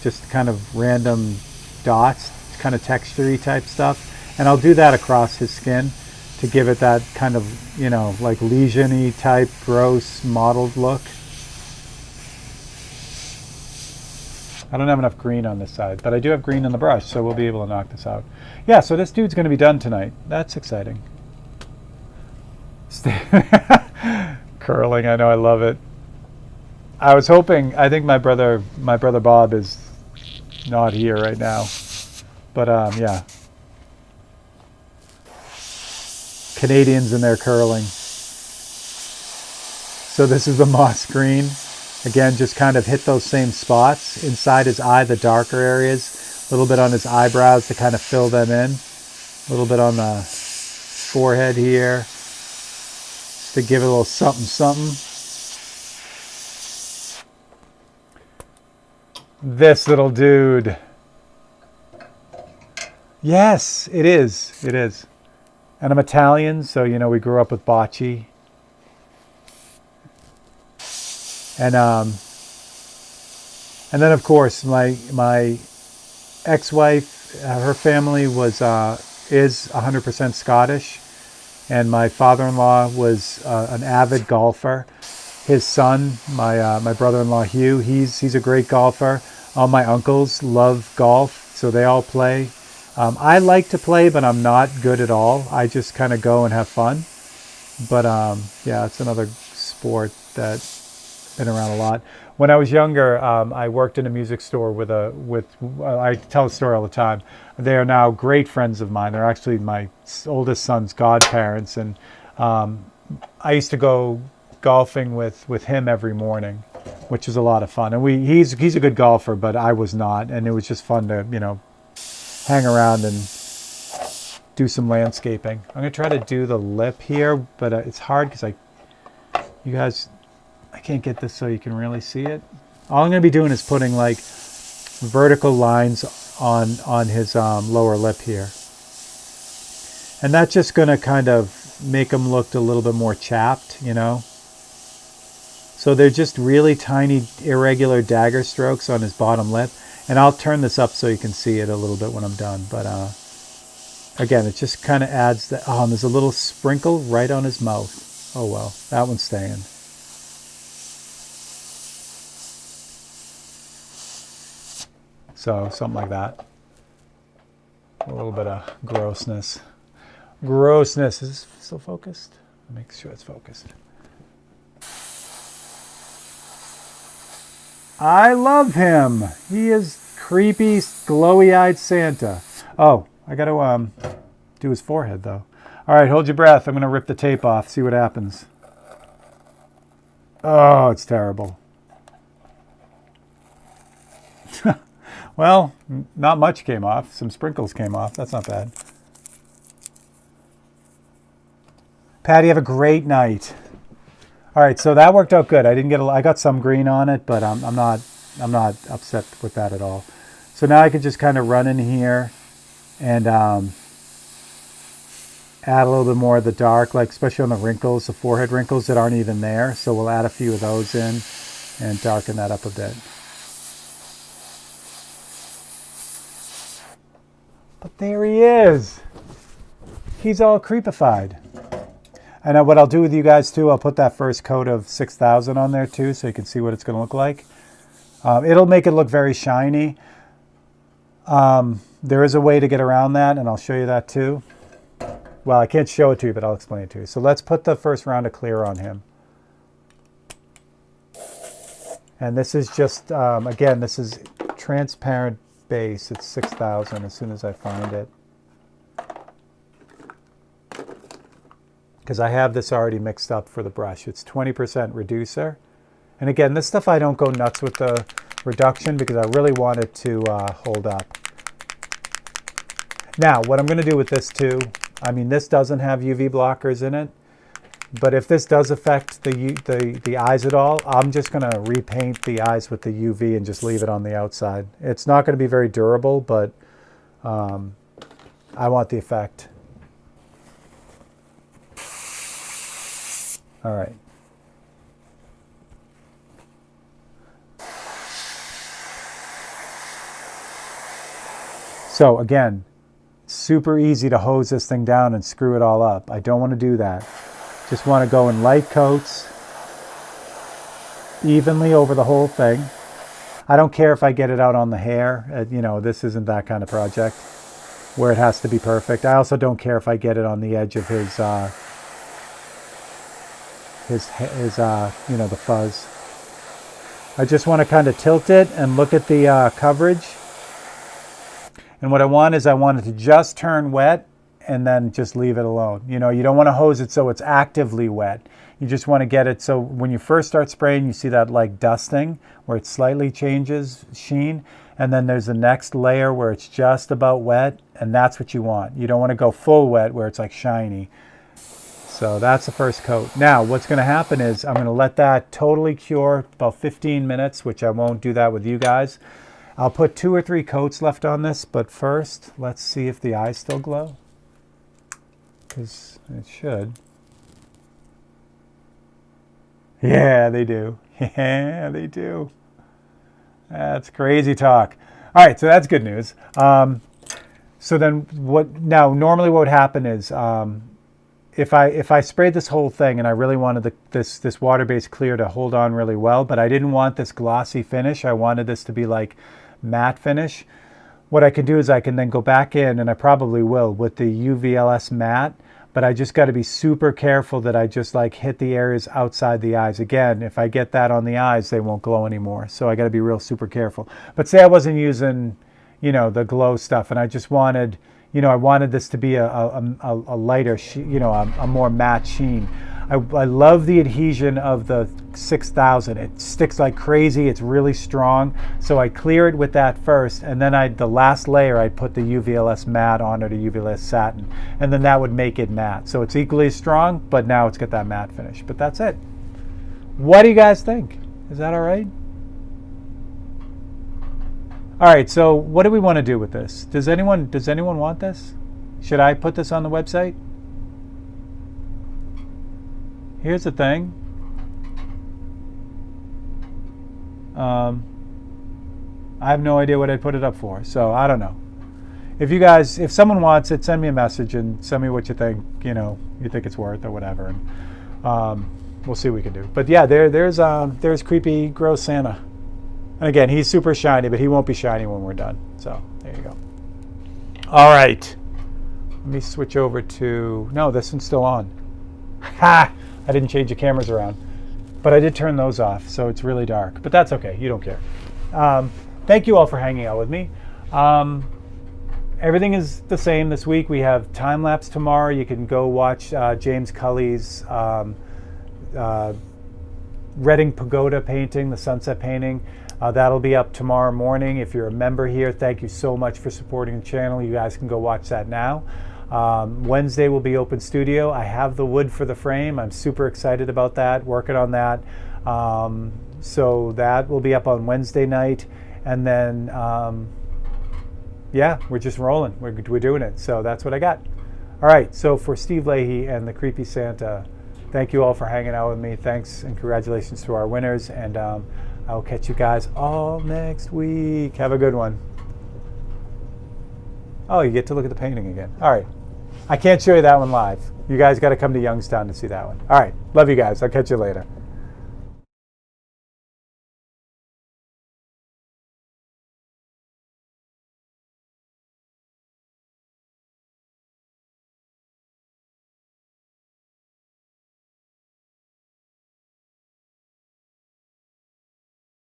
just kind of random dots, kind of texture-y type stuff. And I'll do that across his skin to give it that kind of, like lesion-y type, gross, mottled look. I don't have enough green on this side, but I do have green in the brush, so we'll be able to knock this out. Yeah, so this dude's going to be done tonight. That's exciting. Curling, I know, I love it. I was hoping, I think my brother Bob is not here right now, but yeah. Canadians and their curling. So this is the moss green. Again, just kind of hit those same spots inside his eye, the darker areas, a little bit on his eyebrows to kind of fill them in, a little bit on the forehead here, just to give it a little something, something. This little dude. Yes, it is. It is. And I'm Italian, so we grew up with bocce. And then of course my ex-wife, her family is 100% Scottish, and my father-in-law was an avid golfer. His son, my brother-in-law Hugh, he's a great golfer. All my uncles love golf, so they all play. I like to play, but I'm not good at all. I just kind of go and have fun. But yeah, it's another sport that been around a lot. When I was younger, I worked in a music store I tell the story all the time. They are now great friends of mine. They're actually my oldest son's godparents, and I used to go golfing with him every morning, which is a lot of fun. And he's a good golfer, but I was not, and it was just fun to hang around and do some landscaping. I'm gonna try to do the lip here, but it's hard because I can't get this so you can really see it. All I'm going to be doing is putting like vertical lines on his lower lip here. And that's just going to kind of make him look a little bit more chapped, So they're just really tiny, irregular dagger strokes on his bottom lip. And I'll turn this up so you can see it a little bit when I'm done. But again, it just kind of adds that. Oh, and there's a little sprinkle right on his mouth. Oh well, that one's staying. So something like that. A little bit of grossness. Grossness. Is this still focused? Make sure it's focused. I love him. He is creepy, glowy-eyed Santa. Oh, I got to do his forehead though. All right, hold your breath. I'm going to rip the tape off. See what happens. Oh, it's terrible. Well, not much came off. Some sprinkles came off. That's not bad. Patty, have a great night. All right, so that worked out good. I got some green on it, but I'm not upset with that at all. So now I can just kind of run in here and add a little bit more of the dark, like especially on the wrinkles, the forehead wrinkles that aren't even there. So we'll add a few of those in and darken that up a bit. But there he is. He's all creepified. And what I'll do with you guys too, I'll put that first coat of 6000 on there too, so you can see what it's going to look like. It'll make it look very shiny. There is a way to get around that, and I'll show you that too. Well, I can't show it to you, but I'll explain it to you. So let's put the first round of clear on him. And this is just, again, this is transparent base. It's 6000 as soon as I find it. Because I have this already mixed up for the brush. It's 20% reducer. And again, this stuff I don't go nuts with the reduction because I really want it to hold up. Now, what I'm going to do with this too, I mean, this doesn't have UV blockers in it, but if this does affect the eyes at all, I'm just going to repaint the eyes with the UV and just leave it on the outside. It's not going to be very durable, but I want the effect. All right. So again, super easy to hose this thing down and screw it all up. I don't want to do that. Just want to go in light coats evenly over the whole thing. I don't care if I get it out on the hair. This isn't that kind of project where it has to be perfect. I also don't care if I get it on the edge of his the fuzz. I just want to kind of tilt it and look at the coverage. And what I want is I want it to just turn wet and then just leave it alone. You don't want to hose it so it's actively wet. You just want to get it so when you first start spraying, you see that like dusting where it slightly changes sheen. And then there's the next layer where it's just about wet, and that's what you want. You don't want to go full wet where it's like shiny. So that's the first coat. Now what's going to happen is I'm going to let that totally cure about 15 minutes, which I won't do that with you guys. I'll put 2 or 3 coats left on this, but first let's see if the eyes still glow, because it should. Yeah, they do. Yeah, they do. That's crazy talk. All right, so that's good news. So then normally what would happen is if I sprayed this whole thing and I really wanted this water-based clear to hold on really well, but I didn't want this glossy finish. I wanted this to be like matte finish. What I can do is I can then go back in, and I probably will, with the UVLS matte, but I just got to be super careful that I just like hit the areas outside the eyes. Again, if I get that on the eyes, they won't glow anymore. So I got to be real super careful. But say I wasn't using, you know, the glow stuff, and I just wanted, you know, I wanted this to be a lighter, you know, a more matte sheen. I love the adhesion of the 6000. It sticks like crazy. It's really strong. So I clear it with that first, and then the last layer, I put the UVLS matte on it, or UVLS satin, and then that would make it matte. So it's equally as strong, but now it's got that matte finish. But that's it. What do you guys think? Is that all right? All right, so what do we want to do with this? Does anyone want this? Should I put this on the website? Here's the thing. I have no idea what I'd put it up for, so I don't know. If someone wants it, send me a message and send me what you think, you know, you think it's worth or whatever, and we'll see what we can do. But yeah, there's Creepy Gross Santa. And again, he's super shiny, but he won't be shiny when we're done. So there you go. All right. Let me switch over to, no, this one's still on. Ha! I didn't change the cameras around, but I did turn those off, so it's really dark. But that's okay. You don't care. Thank you all for hanging out with me. Everything is the same this week. We have time lapse tomorrow. You can go watch James Cully's Reading Pagoda painting, the sunset painting. That'll be up tomorrow morning. If you're a member here, thank you so much for supporting the channel. You guys can go watch that now. Wednesday will be open studio. I have the wood for the frame. I'm super excited about that, working on that. So that will be up on Wednesday night. And then, yeah, we're just rolling. We're doing it. So that's what I got. All right, so for Steve Leahy and the Creepy Santa, thank you all for hanging out with me. Thanks and congratulations to our winners. And I'll catch you guys all next week. Have a good one. Oh, you get to look at the painting again. All right. I can't show you that one live. You guys got to come to Youngstown to see that one. All right. Love you guys. I'll catch you later.